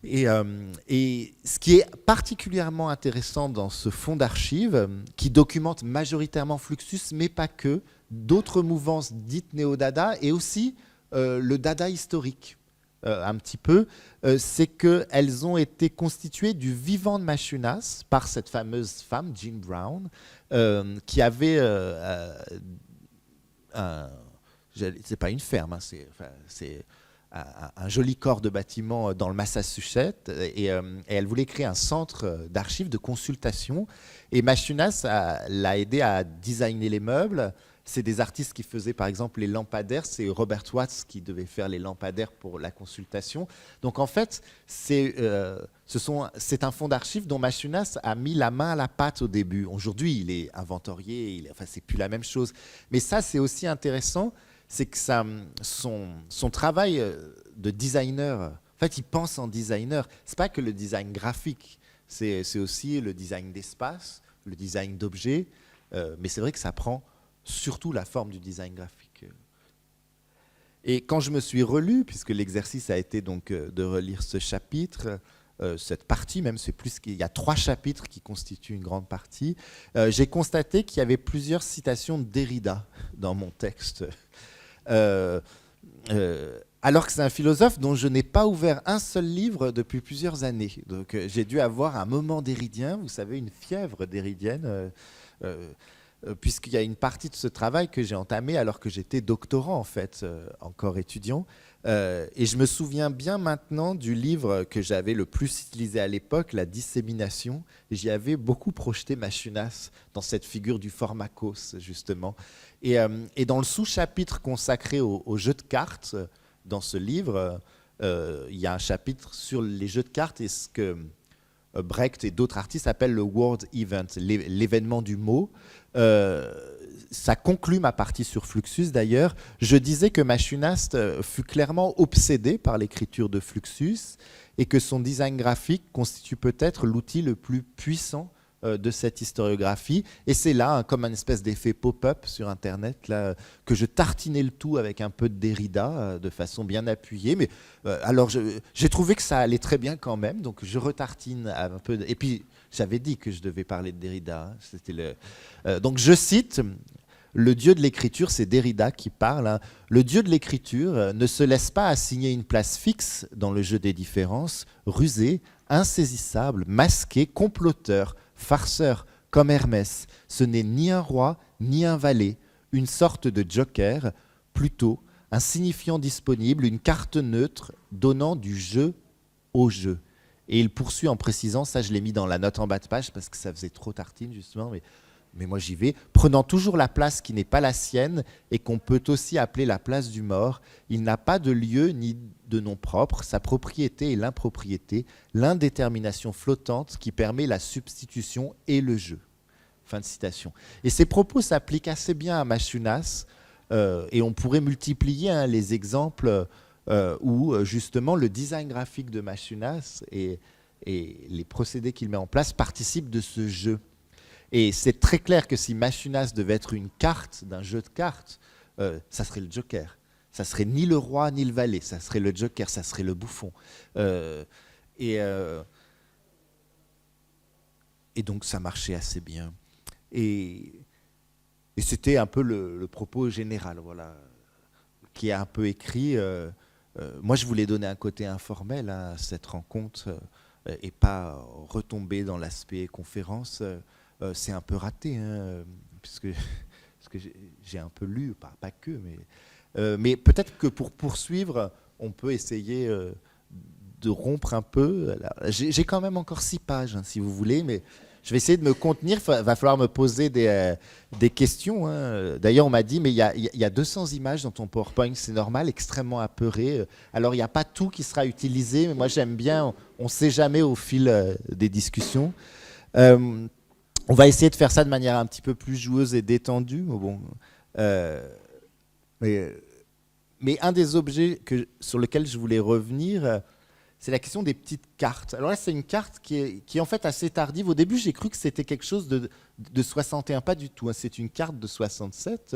E: Et ce qui est particulièrement intéressant dans ce fonds d'archives, qui documente majoritairement Fluxus, mais pas que, d'autres mouvances dites néo-dada, et aussi le dada historique, un petit peu, c'est qu'elles ont été constituées du vivant de Maciunas par cette fameuse femme, Jean Brown, qui avait c'est pas une ferme, c'est un joli corps de bâtiment dans le Massachusetts, et elle voulait créer un centre d'archives de consultation, et Maciunas l'a aidé à designer les meubles. C'est des artistes qui faisaient par exemple les lampadaires, c'est Robert Watts qui devait faire les lampadaires pour la consultation. Donc en fait, c'est un fonds d'archives dont Maciunas a mis la main à la pâte au début. Aujourd'hui, il est inventorié, c'est plus la même chose. Mais ça, c'est aussi intéressant, c'est que son travail de designer, en fait, il pense en designer. C'est pas que le design graphique, c'est aussi le design d'espace, le design d'objets, mais c'est vrai que ça prend surtout la forme du design graphique. Et quand je me suis relu, puisque l'exercice a été donc de relire ce chapitre, cette partie, même c'est plus qu'il y a 3 chapitres qui constituent une grande partie, j'ai constaté qu'il y avait plusieurs citations de Derrida dans mon texte. Alors que c'est un philosophe dont je n'ai pas ouvert un seul livre depuis plusieurs années. Donc j'ai dû avoir un moment derridien, vous savez, une fièvre derridienne, puisqu'il y a une partie de ce travail que j'ai entamé alors que j'étais doctorant, en fait, encore étudiant. Et je me souviens bien maintenant du livre que j'avais le plus utilisé à l'époque, La dissémination. J'y avais beaucoup projeté Maciunas dans cette figure du formakos, justement. Et dans le sous-chapitre consacré au jeu de cartes, dans ce livre, il y a un chapitre sur les jeux de cartes et ce que Brecht et d'autres artistes appellent le word event, l'événement du mot. Ça conclut ma partie sur Fluxus d'ailleurs. Je disais que Machinast fut clairement obsédé par l'écriture de Fluxus et que son design graphique constitue peut-être l'outil le plus puissant de cette historiographie. Et c'est là, comme un espèce d'effet pop-up sur Internet, là, que je tartinais le tout avec un peu de Derrida, de façon bien appuyée. Mais alors, j'ai trouvé que ça allait très bien quand même, donc je retartine un peu. Et puis, j'avais dit que je devais parler de Derrida. Donc, je cite... Le dieu de l'écriture, c'est Derrida qui parle. Hein. Le dieu de l'écriture ne se laisse pas assigner une place fixe dans le jeu des différences, rusé, insaisissable, masqué, comploteur, farceur, comme Hermès. Ce n'est ni un roi, ni un valet, une sorte de joker, plutôt un signifiant disponible, une carte neutre donnant du jeu au jeu. Et il poursuit en précisant, ça je l'ai mis dans la note en bas de page parce que ça faisait trop tartine justement, mais moi j'y vais, prenant toujours la place qui n'est pas la sienne et qu'on peut aussi appeler la place du mort. Il n'a pas de lieu ni de nom propre, sa propriété est l'impropriété, l'indétermination flottante qui permet la substitution et le jeu. Fin de citation. Et ces propos s'appliquent assez bien à Machunas et on pourrait multiplier les exemples où justement le design graphique de Machunas et les procédés qu'il met en place participent de ce jeu. Et c'est très clair que si Machunas devait être une carte d'un jeu de cartes, ça serait le Joker. Ça serait ni le roi ni le valet, ça serait le Joker, ça serait le bouffon. Et donc ça marchait assez bien. Et c'était un peu le propos général, voilà, qui est un peu écrit. Moi, je voulais donner un côté informel à cette rencontre et pas retomber dans l'aspect conférence. C'est un peu raté, hein, parce que j'ai un peu lu, pas que, mais peut-être que pour poursuivre, on peut essayer de rompre un peu. J'ai quand même encore 6 pages, hein, si vous voulez, mais je vais essayer de me contenir. Il va falloir me poser des questions. Hein. D'ailleurs, on m'a dit, mais il y a 200 images dans ton PowerPoint, c'est normal, extrêmement apeuré. Alors, il n'y a pas tout qui sera utilisé, mais moi, j'aime bien, on ne sait jamais au fil des discussions. On va essayer de faire ça de manière un petit peu plus joueuse et détendue. Bon, mais un des objets sur lequel je voulais revenir, c'est la question des petites cartes. Alors là, c'est une carte qui est en fait assez tardive. Au début, j'ai cru que c'était quelque chose de 61, pas du tout. Hein. C'est une carte de 67.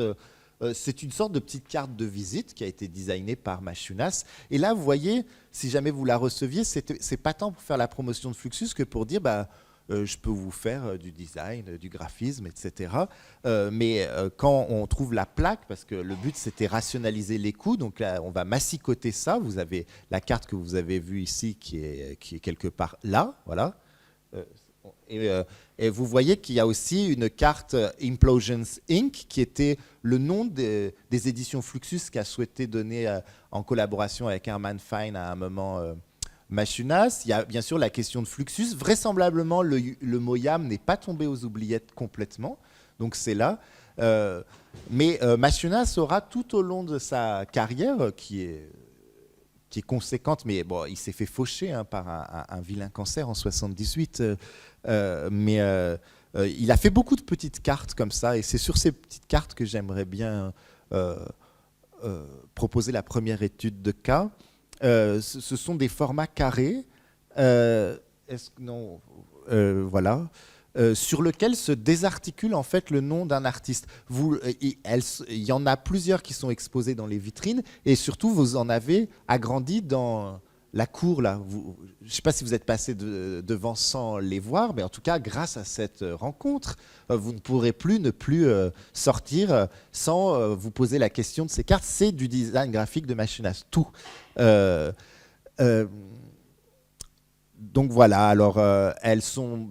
E: C'est une sorte de petite carte de visite qui a été designée par Machunas. Et là, vous voyez, si jamais vous la receviez, c'est pas tant pour faire la promotion de Fluxus que pour dire... je peux vous faire du design, du graphisme, etc. Mais quand on trouve la plaque, parce que le but c'était rationaliser les coûts, donc là on va massicoter ça. Vous avez la carte que vous avez vue ici qui est quelque part là, voilà. Et vous voyez qu'il y a aussi une carte Implosions Inc. qui était le nom des éditions Fluxus qu'a souhaité donner en collaboration avec Herman Fine à un moment... Machunas. Il y a bien sûr la question de Fluxus. Vraisemblablement, le mot YAM n'est pas tombé aux oubliettes complètement, donc c'est là. Mais Machunas aura tout au long de sa carrière, qui est conséquente, mais bon, il s'est fait faucher par un vilain cancer en 78, mais il a fait beaucoup de petites cartes comme ça, et c'est sur ces petites cartes que j'aimerais bien proposer la première étude de cas. Ce sont des formats carrés, sur lesquels se désarticule en fait le nom d'un artiste. Il y en a plusieurs qui sont exposés dans les vitrines et surtout vous en avez agrandi dans la cour là. Je ne sais pas si vous êtes passé devant sans les voir, mais en tout cas grâce à cette rencontre, vous ne pourrez ne plus sortir sans vous poser la question de ces cartes. C'est du design graphique de Machunas, tout. Donc voilà, alors elles sont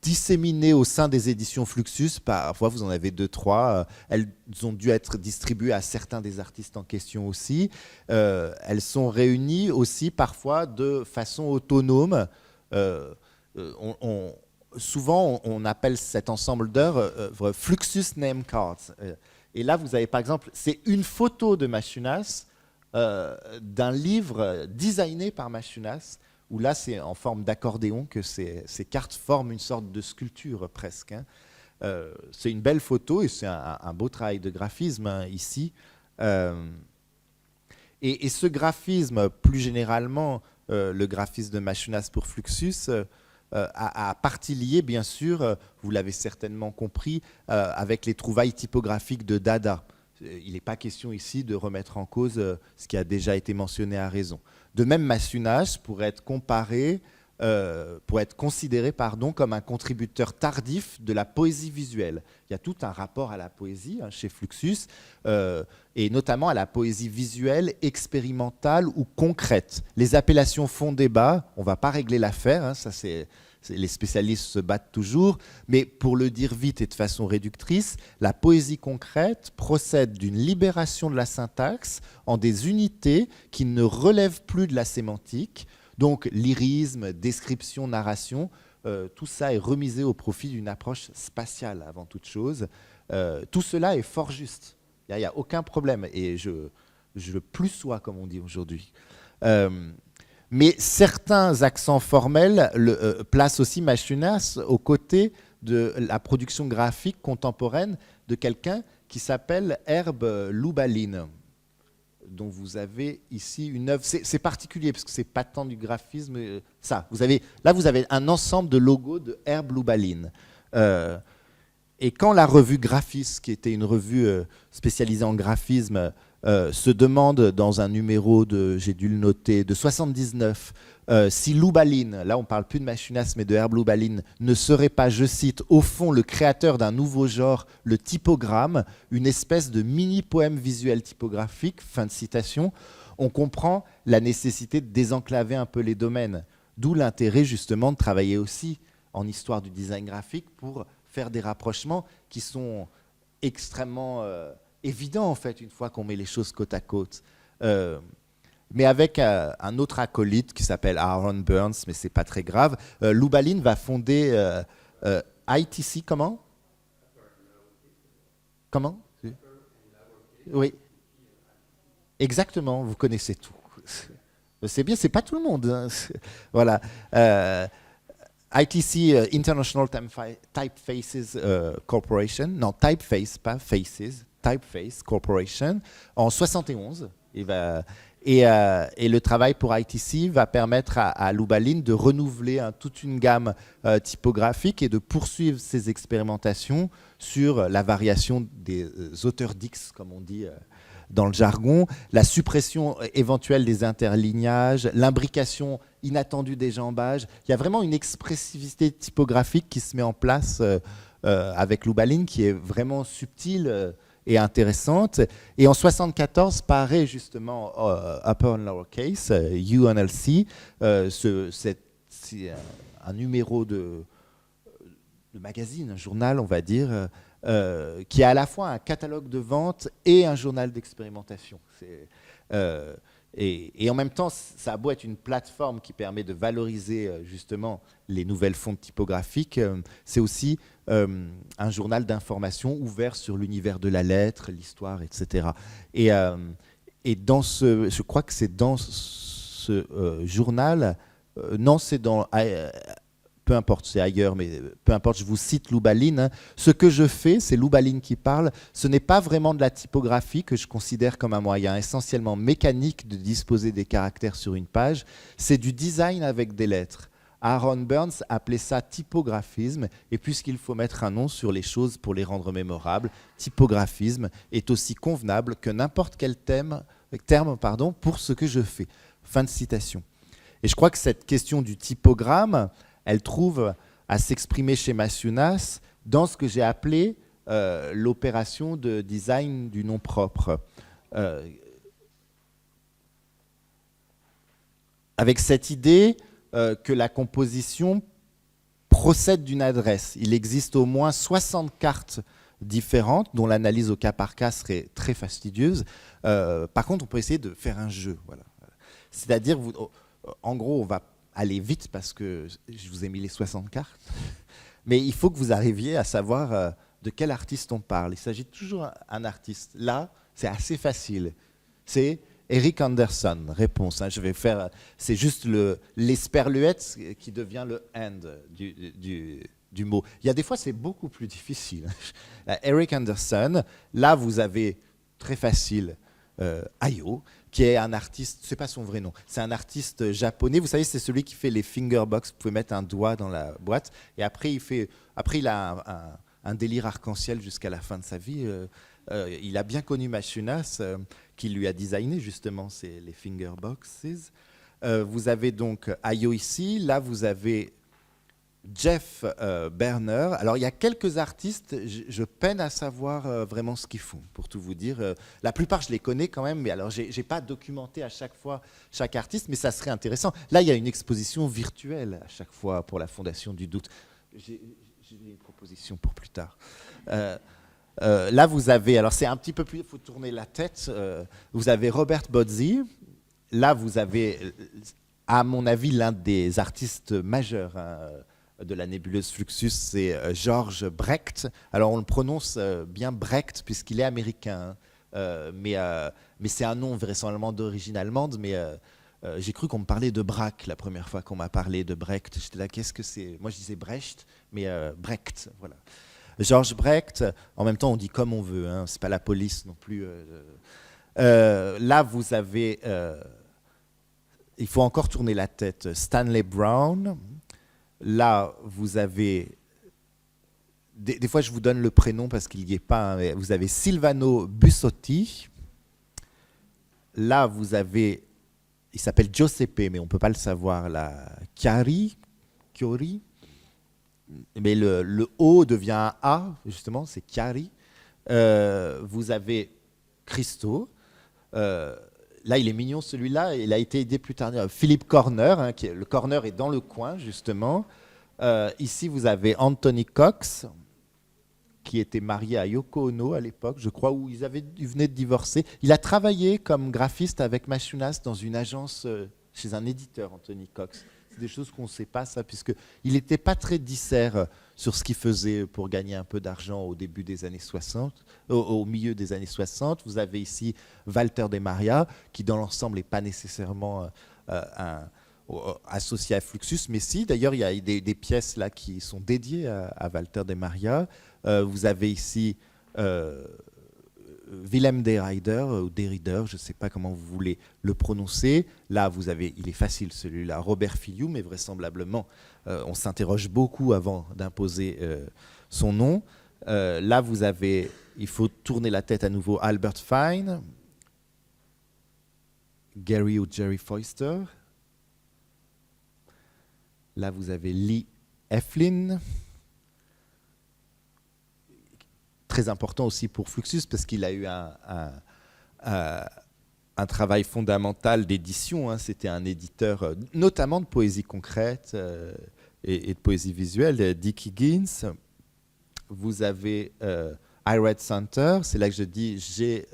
E: disséminées au sein des éditions Fluxus, parfois vous en avez 2-3, elles ont dû être distribuées à certains des artistes en question aussi, elles sont réunies aussi parfois de façon autonome, souvent on appelle cet ensemble d'œuvres Fluxus Name Cards, et là vous avez par exemple, c'est une photo de Machunas d'un livre designé par Machunas, où là c'est en forme d'accordéon que ces cartes forment une sorte de sculpture presque. Hein. C'est une belle photo et c'est un beau travail de graphisme hein, ici. Et ce graphisme, plus généralement, le graphisme de Machunas pour Fluxus, a partie liée, bien sûr, vous l'avez certainement compris, avec les trouvailles typographiques de Dada. Il n'est pas question ici de remettre en cause ce qui a déjà été mentionné à raison. De même, Machunas pourrait être comparé, considéré comme un contributeur tardif de la poésie visuelle. Il y a tout un rapport à la poésie hein, chez Fluxus, et notamment à la poésie visuelle, expérimentale ou concrète. Les appellations font débat, on ne va pas régler l'affaire, hein, ça les spécialistes se battent toujours, mais pour le dire vite et de façon réductrice, la poésie concrète procède d'une libération de la syntaxe en des unités qui ne relèvent plus de la sémantique. Donc lyrisme, description, narration, tout ça est remisé au profit d'une approche spatiale avant toute chose. Tout cela est fort juste. Il n'y a aucun problème. Et je plus sois, comme on dit aujourd'hui. Mais certains accents formels placent aussi Machunas aux côtés de la production graphique contemporaine de quelqu'un qui s'appelle Herb Lubalin, dont vous avez ici une œuvre. C'est particulier parce que c'est pas tant du graphisme. Ça, vous avez un ensemble de logos de Herb Lubalin. Et quand la revue Graphis, qui était une revue spécialisée en graphisme, se demande dans un numéro j'ai dû le noter, de 79, si Lubalin, là on ne parle plus de Machunas mais de Herb Lubalin, ne serait pas, je cite, au fond le créateur d'un nouveau genre, le typogramme, une espèce de mini-poème visuel typographique, fin de citation, on comprend la nécessité de désenclaver un peu les domaines. D'où l'intérêt justement de travailler aussi en histoire du design graphique pour faire des rapprochements qui sont extrêmement évidents en fait une fois qu'on met les choses côte à côte. Mais avec un autre acolyte qui s'appelle Aaron Burns, mais c'est pas très grave. Lubalin va fonder ITC, comment? Comment? Oui. Exactement, vous connaissez tout. C'est bien, c'est pas tout le monde. Hein. Voilà. ITC, International Typefaces Corporation, non, Typeface, pas Faces, Typeface Corporation, en 71. Et le travail pour ITC va permettre à Lubalin de renouveler toute une gamme typographique et de poursuivre ses expérimentations sur la variation des auteurs Dix, comme on dit dans le jargon, la suppression éventuelle des interlignages, l'imbrication inattendue des jambages. Il y a vraiment une expressivité typographique qui se met en place avec Lubalin qui est vraiment subtile et intéressante. Et en 74 paraît justement Upper and Lowercase, UNLC, c'est un numéro de magazine, un journal, on va dire, qui a à la fois un catalogue de vente et un journal d'expérimentation. Et en même temps, ça a beau être une plateforme qui permet de valoriser justement les nouvelles fontes typographiques, c'est aussi un journal d'information ouvert sur l'univers de la lettre, l'histoire, etc. Et je crois que c'est dans ce journal, non, c'est dans... peu importe, c'est ailleurs, mais peu importe, je vous cite Lubalin. Hein. Ce que je fais, c'est Lubalin qui parle, ce n'est pas vraiment de la typographie que je considère comme un moyen essentiellement mécanique de disposer des caractères sur une page, c'est du design avec des lettres. Aaron Burns appelait ça typographisme, et puisqu'il faut mettre un nom sur les choses pour les rendre mémorables, typographisme est aussi convenable que n'importe quel terme pour ce que je fais. Fin de citation. Et je crois que cette question du typogramme, elle trouve à s'exprimer chez Machunas dans ce que j'ai appelé l'opération de design du nom propre. Avec cette idée que la composition procède d'une adresse. Il existe au moins 60 cartes différentes, dont l'analyse au cas par cas serait très fastidieuse. Par contre, on peut essayer de faire un jeu. Voilà. C'est-à-dire, en gros, on va aller vite parce que je vous ai mis les 60 cartes. Mais il faut que vous arriviez à savoir de quel artiste on parle. Il s'agit toujours d'un artiste. Là, c'est assez facile. C'est Eric Anderson, réponse. Je vais faire, c'est juste l'esperluette qui devient le end du mot. Il y a des fois, c'est beaucoup plus difficile. Eric Anderson, là, vous avez très facile Ayo, qui est un artiste, c'est pas son vrai nom, c'est un artiste japonais. Vous savez, c'est celui qui fait les fingerbox. Vous pouvez mettre un doigt dans la boîte et après il a un délire arc-en-ciel jusqu'à la fin de sa vie. Il a bien connu Mashunas, qui lui a designé justement les fingerboxes. Vous avez donc Ayo ici. Là, vous avez Jeff Berner. Alors, il y a quelques artistes, je peine à savoir vraiment ce qu'ils font, pour tout vous dire. La plupart, je les connais quand même, mais alors, je n'ai pas documenté à chaque fois chaque artiste, mais ça serait intéressant. Là, il y a une exposition virtuelle à chaque fois pour la Fondation du Doute. J'ai une proposition pour plus tard. Là, vous avez, alors c'est un petit peu plus, il faut tourner la tête, vous avez Robert Bozzi. Là, vous avez, à mon avis, l'un des artistes majeurs de la nébuleuse Fluxus, c'est George Brecht. Alors, on le prononce bien Brecht, puisqu'il est américain, mais c'est un nom vraisemblablement d'origine allemande, mais j'ai cru qu'on me parlait de Braque la première fois qu'on m'a parlé de Brecht. J'étais là, qu'est-ce que c'est? Moi, je disais Brecht, mais Brecht, voilà. George Brecht, en même temps, on dit comme on veut, hein, c'est pas la police non plus. Là, vous avez, il faut encore tourner la tête, Stanley Brown. Là, vous avez, des fois je vous donne le prénom parce qu'il n'y est pas, hein, mais vous avez Silvano Bussotti. Là, vous avez, il s'appelle Giuseppe, mais on ne peut pas le savoir, là, Chiari. Mais le O devient un A, justement, c'est Chiari. Vous avez Christo. Là, il est mignon celui-là. Il a été aidé plus tard. Philippe Corner, hein, le Corner est dans le coin, justement. Ici, vous avez Anthony Cox, qui était marié à Yoko Ono à l'époque, je crois, où ils venaient de divorcer. Il a travaillé comme graphiste avec Mashunas dans une agence, chez un éditeur, Anthony Cox. C'est des choses qu'on ne sait pas, ça, puisqu'il n'était pas très disert sur ce qu'il faisait pour gagner un peu d'argent au début des années 60, au milieu des années 60. Vous avez ici Walter de Maria, qui dans l'ensemble n'est pas nécessairement associé à Fluxus, mais si, d'ailleurs, il y a des pièces là qui sont dédiées à Walter de Maria. Vous avez ici Willem de Rieder, ou de Rieder, je ne sais pas comment vous voulez le prononcer. Là, vous avez, il est facile celui-là, Robert Filliou, mais vraisemblablement, on s'interroge beaucoup avant d'imposer son nom. Là, vous avez, il faut tourner la tête à nouveau, Albert Fine, Gary ou Jerry Foister. Là, vous avez Lee Eflin. Très important aussi pour Fluxus, parce qu'il a eu un travail fondamental d'édition. Hein. C'était un éditeur, notamment de poésie concrète et de poésie visuelle, Dick Higgins. Vous avez iRed Center. C'est là que je dis, j'ai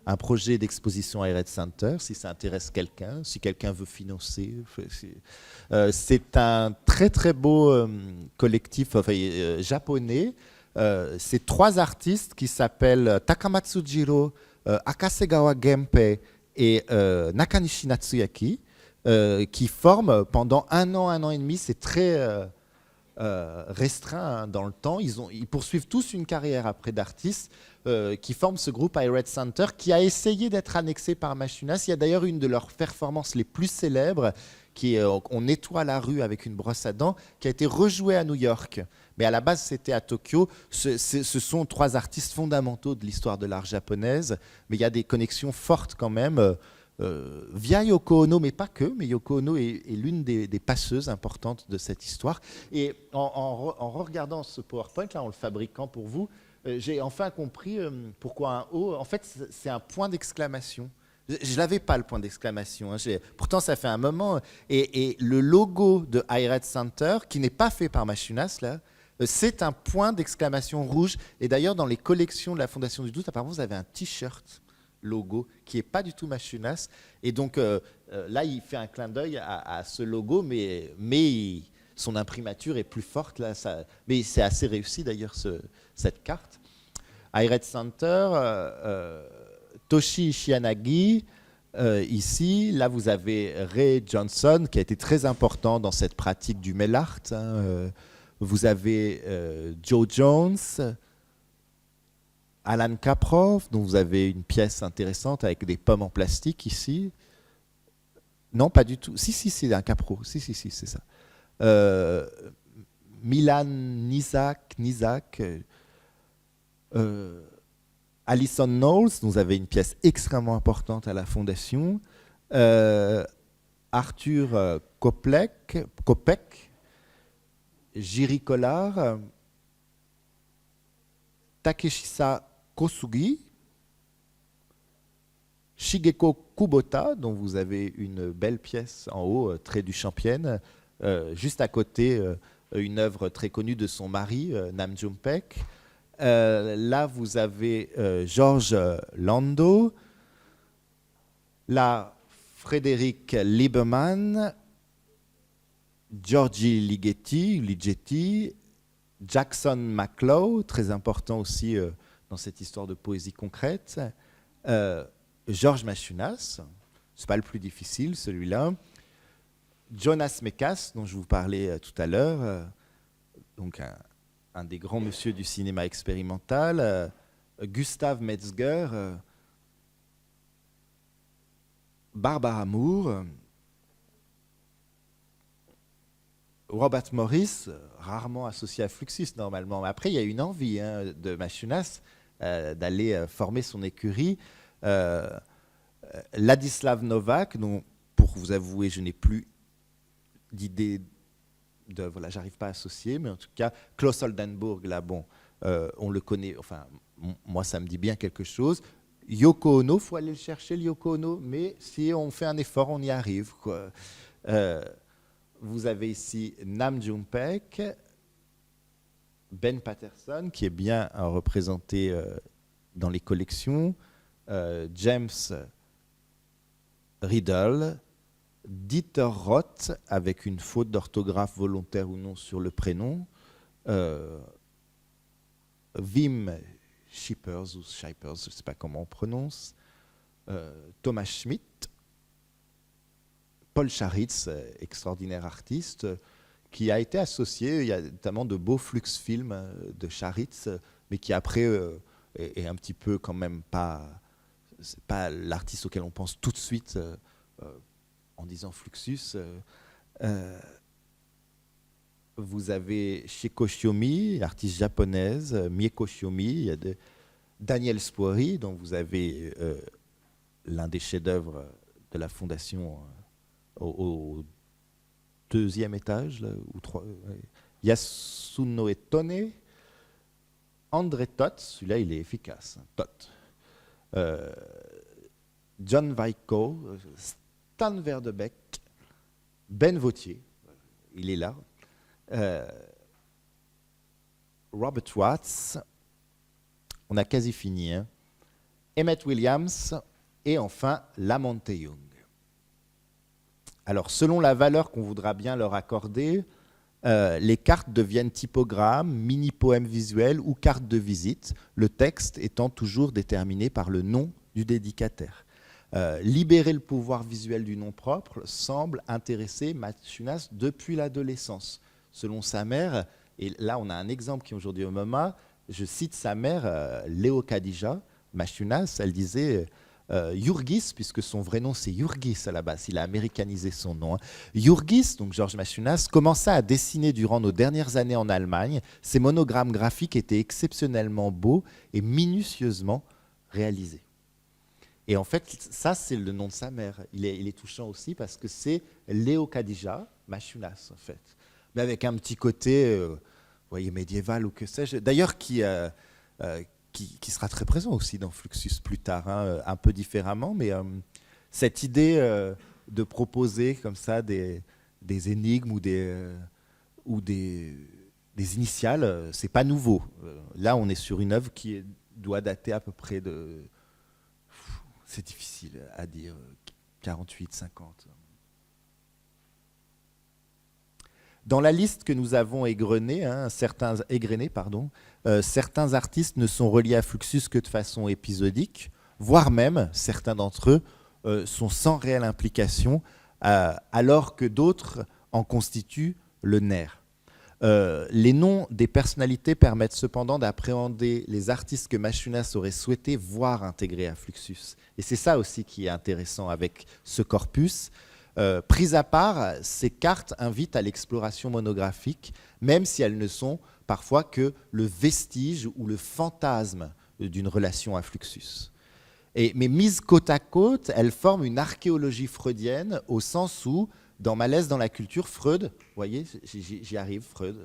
E: un projet d'exposition iRed Center, si ça intéresse quelqu'un, si quelqu'un veut financer. C'est un très très beau collectif japonais. C'est 3 artistes qui s'appellent Takamatsujiro, Akasegawa Genpei et Nakanishi Natsuyaki, qui forment pendant un an et demi. C'est très restreint, hein, dans le temps. Ils poursuivent tous une carrière après d'artistes qui forment ce groupe iRed Center, qui a essayé d'être annexé par Mashunas. Il y a d'ailleurs une de leurs performances les plus célèbres, qui est On nettoie la rue avec une brosse à dents, qui a été rejouée à New York. Mais à la base, c'était à Tokyo. Ce sont 3 artistes fondamentaux de l'histoire de l'art japonaise, mais il y a des connexions fortes quand même, via Yoko Ono, mais pas que, mais Yoko Ono est l'une des passeuses importantes de cette histoire. Et en regardant ce PowerPoint, là, en le fabriquant pour vous, j'ai enfin compris pourquoi un O. En fait, c'est un point d'exclamation. Je n'avais pas le point d'exclamation. Hein. Pourtant, ça fait un moment. Et le logo de iRed Center, qui n'est pas fait par Mashunas, là, c'est un point d'exclamation rouge. Et d'ailleurs, dans les collections de la Fondation du Doute, apparemment, vous avez un T-shirt logo qui n'est pas du tout Mashunas. Et donc, là, il fait un clin d'œil à ce logo, mais son imprimature est plus forte. Là, mais c'est assez réussi, d'ailleurs, cette carte. iRed Center, Toshi Ishianagi, ici. Là, vous avez Ray Johnson, qui a été très important dans cette pratique du mail art. Vous avez Joe Jones, Alan Kaprow, dont vous avez une pièce intéressante avec des pommes en plastique ici. Non, pas du tout. Si, c'est un Kaprow. Si, c'est ça. Milan Nizak, Alison Knowles, dont vous avez une pièce extrêmement importante à la Fondation. Arthur Kopek, Jiri Kolar, Takeshisa Kosugi, Shigeko Kubota, dont vous avez une belle pièce en haut, Trait du Championne, juste à côté, une œuvre très connue de son mari, Nam June-paik. Là, vous avez Georges Lando, là, Frédéric Lieberman, Giorgi Ligeti, Jackson McLeod, très important aussi dans cette histoire de poésie concrète, Georges Machunas, c'est pas le plus difficile celui-là, Jonas Mekas, dont je vous parlais tout à l'heure, donc un des grands monsieur du cinéma expérimental, Gustav Metzger, Barbara Moore, Robert Morris, rarement associé à Fluxus normalement. Mais après, il y a une envie de Machunas d'aller former son écurie. Ladislav Novak, dont, pour vous avouer, je n'ai plus d'idée voilà, j'arrive pas à associer, mais en tout cas, Klaus Oldenburg, là, bon, on le connaît, enfin, moi, ça me dit bien quelque chose. Yoko Ono, il faut aller le chercher, le Yoko Ono, mais si on fait un effort, on y arrive, quoi. Vous avez ici Nam June-paik, Ben Patterson, qui est bien représenté dans les collections, James Riddle, Dieter Roth, avec une faute d'orthographe volontaire ou non sur le prénom, Wim Schippers, ou Schippers, je ne sais pas comment on prononce, Thomas Schmidt, Paul Charitz, extraordinaire artiste, qui a été associé, il y a notamment de beaux flux films de Charitz, mais qui après est un petit peu quand même pas l'artiste auquel on pense tout de suite en disant Fluxus. Vous avez Shiko Shiomi, artiste japonaise, Mieko Shiomi, il y a Daniel Spory, dont vous avez l'un des chefs-d'œuvre de la Fondation au deuxième étage, là, ou trois, Yasuno Tone, André Toth, celui-là il est efficace, Toth. John Vaiko, Stan Verdebeck, Ben Vautier, il est là, Robert Watts, on a quasi fini, hein, Emmett Williams et enfin Lamonte Young. Alors, selon la valeur qu'on voudra bien leur accorder, les cartes deviennent typogrammes, mini-poèmes visuels ou cartes de visite, le texte étant toujours déterminé par le nom du dédicataire. Libérer le pouvoir visuel du nom propre semble intéresser Machunas depuis l'adolescence. Selon sa mère, et là on a un exemple qui est aujourd'hui au MoMA, je cite sa mère, Léo Khadija, Machunas, elle disait... Jurgis, puisque son vrai nom c'est Jurgis à la base, il a américanisé son nom. Jurgis, donc Georges Machunas, commença à dessiner durant nos dernières années en Allemagne. Ses monogrammes graphiques étaient exceptionnellement beaux et minutieusement réalisés. Et en fait, ça c'est le nom de sa mère. Il est touchant aussi parce que c'est Léo Khadija Machunas en fait, mais avec un petit côté, vous voyez, médiéval ou que sais-je. D'ailleurs, qui sera très présent aussi dans Fluxus plus tard, hein, un peu différemment, mais cette idée de proposer comme ça des énigmes ou des initiales, c'est pas nouveau. Là, on est sur une œuvre qui doit dater à peu près de... C'est difficile à dire, 48, 50. Dans la liste que nous avons égrenée, certains artistes ne sont reliés à Fluxus que de façon épisodique, voire même, certains d'entre eux, sont sans réelle implication, alors que d'autres en constituent le nerf. Les noms des personnalités permettent cependant d'appréhender les artistes que Mashunas aurait souhaité voir intégrés à Fluxus. Et c'est ça aussi qui est intéressant avec ce corpus. Pris à part, ces cartes invitent à l'exploration monographique, même si elles ne sont parfois que le vestige ou le fantasme d'une relation à Fluxus. Mais mises côte à côte, elles forment une archéologie freudienne au sens où, dans Malaise dans la culture, Freud, vous voyez, j'y arrive, Freud,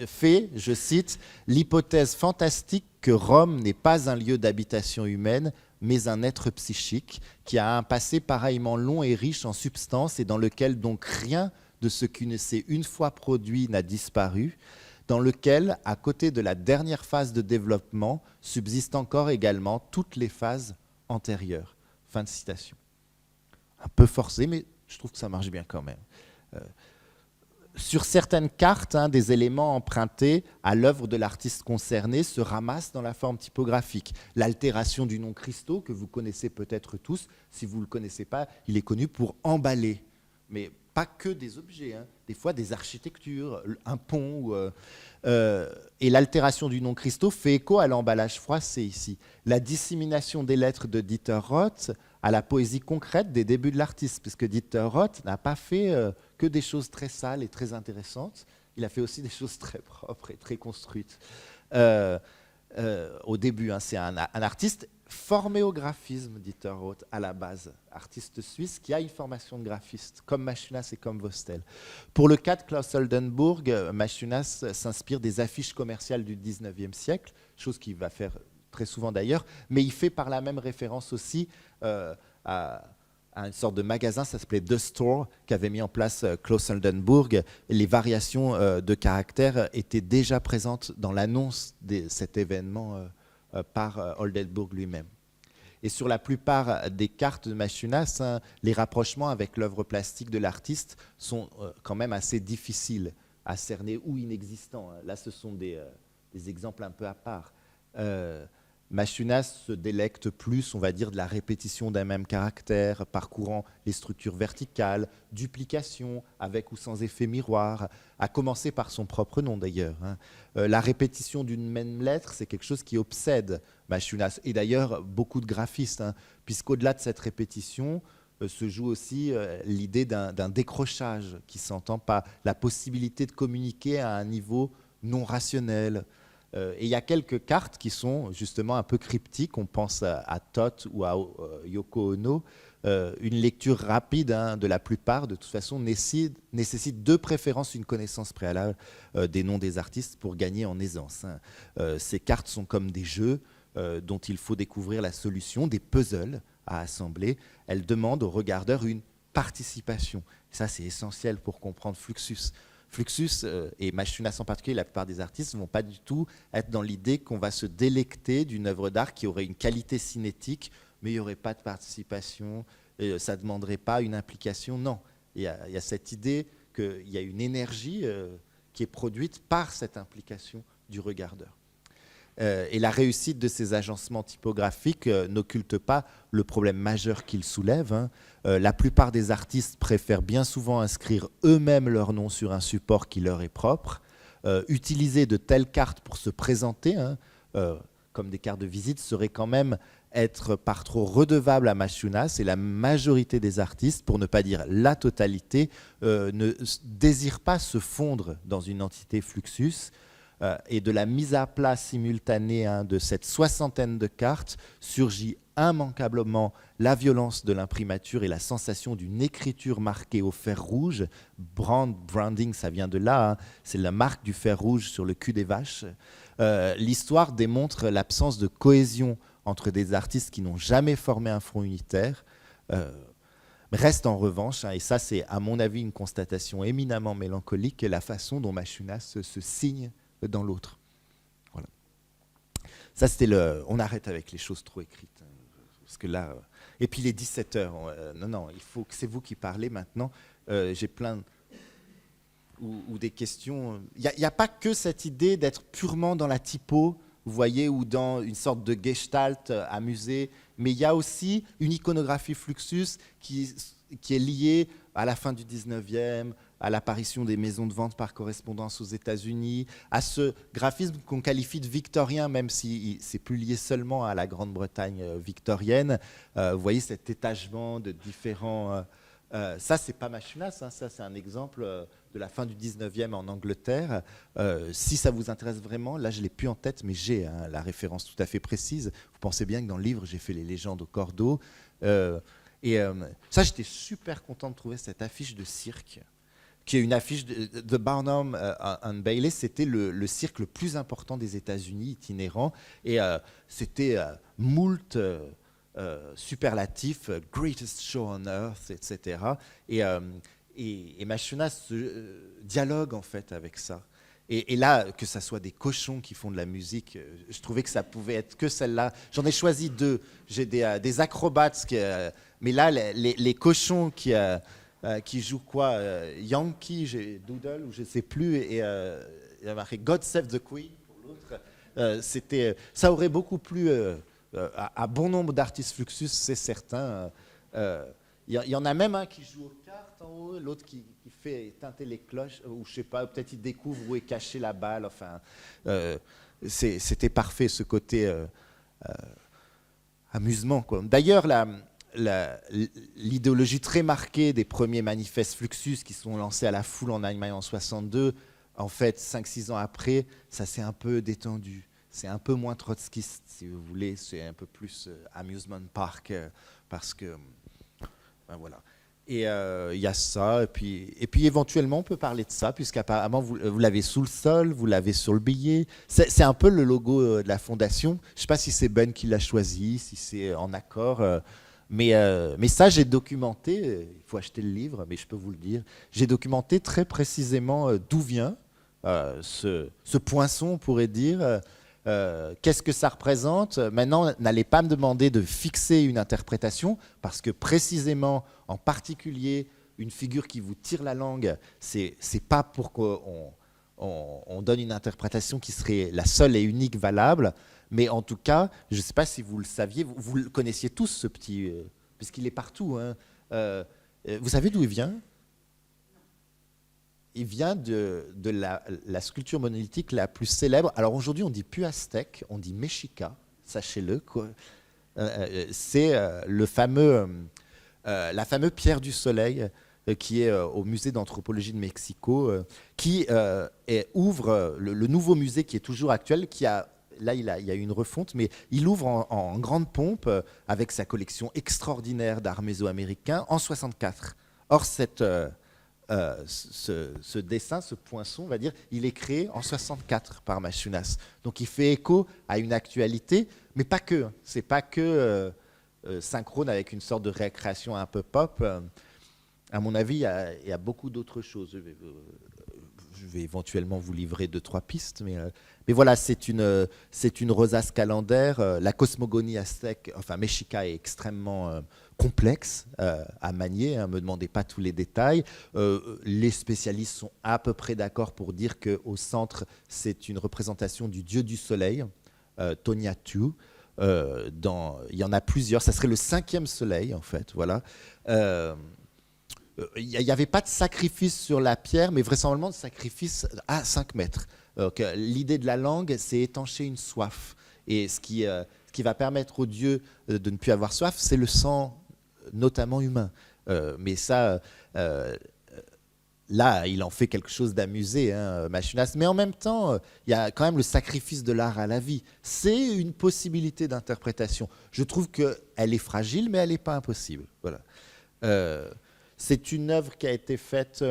E: fait, je cite, l'hypothèse fantastique que Rome n'est pas un lieu d'habitation humaine, mais un être psychique qui a un passé pareillement long et riche en substance et dans lequel donc rien de ce qui ne s'est une fois produit n'a disparu, dans lequel, à côté de la dernière phase de développement, subsistent encore également toutes les phases antérieures. Fin de citation. Un peu forcé, mais je trouve que ça marche bien quand même. Sur certaines cartes, des éléments empruntés à l'œuvre de l'artiste concerné se ramassent dans la forme typographique. L'altération du nom Christo, que vous connaissez peut-être tous, si vous ne le connaissez pas, il est connu pour emballer. Mais pas que des objets, des fois des architectures, un pont. Et l'altération du nom Christo fait écho à l'emballage froissé ici. La dissémination des lettres de Dieter Roth à la poésie concrète des débuts de l'artiste, puisque Dieter Roth n'a pas fait que des choses très sales et très intéressantes, il a fait aussi des choses très propres et très construites. Au début, c'est un artiste formé au graphisme, Dieter Roth, à la base, artiste suisse qui a une formation de graphiste, comme Mashunas et comme Vostell. Pour le cas de Klaus Oldenburg, Mashunas s'inspire des affiches commerciales du 19e siècle, chose qu'il va faire très souvent d'ailleurs, mais il fait par la même référence aussi à une sorte de magasin, ça s'appelait The Store, qu'avait mis en place Klaus Oldenburg. Les variations de caractères étaient déjà présentes dans l'annonce de cet événement par Oldenburg lui-même. Et sur la plupart des cartes de Mashunas, les rapprochements avec l'œuvre plastique de l'artiste sont quand même assez difficiles à cerner ou inexistants. Là, ce sont des exemples un peu à part. Mashunas se délecte plus, on va dire, de la répétition d'un même caractère, parcourant les structures verticales, duplication, avec ou sans effet miroir, à commencer par son propre nom d'ailleurs. La répétition d'une même lettre, c'est quelque chose qui obsède Mashunas, et d'ailleurs beaucoup de graphistes, puisqu'au-delà de cette répétition, se joue aussi l'idée d'un décrochage qui ne s'entend pas, la possibilité de communiquer à un niveau non rationnel. Et il y a quelques cartes qui sont justement un peu cryptiques. On pense à Tot ou à Yoko Ono. Une lecture rapide de la plupart, de toute façon, nécessite de préférence une connaissance préalable des noms des artistes pour gagner en aisance. Ces cartes sont comme des jeux dont il faut découvrir la solution, des puzzles à assembler. Elles demandent au regardeur une participation. Et ça, c'est essentiel pour comprendre Fluxus. Fluxus et Mashunas en particulier, la plupart des artistes ne vont pas du tout être dans l'idée qu'on va se délecter d'une œuvre d'art qui aurait une qualité cinétique, mais il n'y aurait pas de participation, ça ne demanderait pas une implication. Non, il y a cette idée qu'il y a une énergie qui est produite par cette implication du regardeur. Et la réussite de ces agencements typographiques n'occulte pas le problème majeur qu'ils soulèvent. La plupart des artistes préfèrent bien souvent inscrire eux-mêmes leur nom sur un support qui leur est propre. Utiliser de telles cartes pour se présenter, comme des cartes de visite, serait quand même être par trop redevable à Mashunas, et la majorité des artistes, pour ne pas dire la totalité, ne désirent pas se fondre dans une entité Fluxus. Et de la mise à plat simultanée de cette soixantaine de cartes surgit immanquablement la violence de l'imprimature et la sensation d'une écriture marquée au fer rouge. Branding, ça vient de là, c'est la marque du fer rouge sur le cul des vaches. L'histoire démontre l'absence de cohésion entre des artistes qui n'ont jamais formé un front unitaire. Reste en revanche, et ça c'est à mon avis une constatation éminemment mélancolique, la façon dont Mashunas se signe dans l'autre. Voilà. Ça, c'était on arrête avec les choses trop écrites. Parce que là, et puis les 17 heures. Non, il faut que c'est vous qui parlez maintenant. J'ai plein ou des questions. Il n'y a pas que cette idée d'être purement dans la typo. Vous vous voyez, ou dans une sorte de gestalt à musée. Mais il y a aussi une iconographie Fluxus qui est liée à la fin du 19e, à l'apparition des maisons de vente par correspondance aux États-Unis, à ce graphisme qu'on qualifie de victorien, même si c'est plus lié seulement à la Grande-Bretagne victorienne. Vous voyez cet étagement de différents... ça, c'est pas Machunas, hein, ça c'est un exemple de la fin du 19e en Angleterre. Si ça vous intéresse vraiment, là je ne l'ai plus en tête, mais j'ai la référence tout à fait précise. Vous pensez bien que dans le livre, j'ai fait les légendes au cordeau. Ça, j'étais super content de trouver cette affiche de cirque, qui est une affiche de The Barnum and Bailey. C'était le cirque le plus important des États-Unis, itinérant, et c'était moult superlatif, greatest show on earth, etc. Et Machunas dialogue en fait avec ça. Et là, que ça soit des cochons qui font de la musique, je trouvais que ça pouvait être que celle-là. J'en ai choisi deux. J'ai des acrobates, mais là, les cochons qui jouent quoi, Yankee, Doodle, ou je ne sais plus, et il y a marqué God Save the Queen pour l'autre. Ça aurait beaucoup plu à bon nombre d'artistes Fluxus, c'est certain. Il y en a même un qui joue aux cartes en haut, l'autre qui fait teinter les cloches, ou je sais pas, peut-être il découvre où est cachée la balle. Enfin, c'était parfait ce côté amusement, quoi. D'ailleurs, l'idéologie très marquée des premiers manifestes Fluxus qui sont lancés à la foule en Allemagne en 62, en fait, 5-6 ans après, ça s'est un peu détendu. C'est un peu moins trotskiste, si vous voulez. C'est un peu plus amusement park, parce que... Ben voilà. Et il y a ça. Et puis éventuellement, on peut parler de ça, puisqu'apparemment, vous l'avez sous le sol, vous l'avez sur le billet. C'est un peu le logo de la fondation. Je ne sais pas si c'est Ben qui l'a choisi, si c'est en accord. Mais ça, j'ai documenté. Il faut acheter le livre, mais je peux vous le dire. J'ai documenté très précisément d'où vient ce poinçon, on pourrait dire. Qu'est-ce que ça représente? Maintenant, n'allez pas me demander de fixer une interprétation, parce que précisément, en particulier, une figure qui vous tire la langue, c'est pas pour qu'on donne une interprétation qui serait la seule et unique valable, mais en tout cas, je ne sais pas si vous le saviez, vous le connaissiez tous, ce petit, puisqu'il est partout, hein. Vous savez d'où il vient? Il vient de la sculpture monolithique la plus célèbre. Alors aujourd'hui, on dit plus aztèque, on dit mexica, sachez-le. C'est la fameuse pierre du soleil qui est au musée d'anthropologie de Mexico, qui ouvre le nouveau musée qui est toujours actuel, là, il y a eu une refonte, mais il ouvre en grande pompe avec sa collection extraordinaire d'art mésoaméricain en 64. Or, ce dessin, ce poinçon, on va dire, il est créé en 64 par Machunas. Donc il fait écho à une actualité, mais pas que. C'est pas que synchrone avec une sorte de récréation un peu pop. À mon avis, il y a beaucoup d'autres choses. Je vais éventuellement vous livrer 2-3 pistes, mais voilà, c'est une rosace calendaire. La cosmogonie aztèque, enfin mexica, est extrêmement complexe à manier, hein, ne me demandez pas tous les détails. Les spécialistes sont à peu près d'accord pour dire qu'au centre, c'est une représentation du dieu du soleil, Tonatiuh. Il y en a plusieurs, ça serait le 5e soleil en fait. Voilà. Il n'y avait pas de sacrifice sur la pierre, mais vraisemblablement de sacrifice à 5 mètres. L'idée de la langue, c'est étancher une soif. Et ce qui va permettre aux dieux de ne plus avoir soif, c'est le sang, notamment humain. Mais ça, là, il en fait quelque chose d'amusé, hein, Machunas. Mais en même temps, il y a quand même le sacrifice de l'art à la vie. C'est une possibilité d'interprétation. Je trouve qu'elle est fragile, mais elle n'est pas impossible. Voilà. C'est une œuvre qui a été faite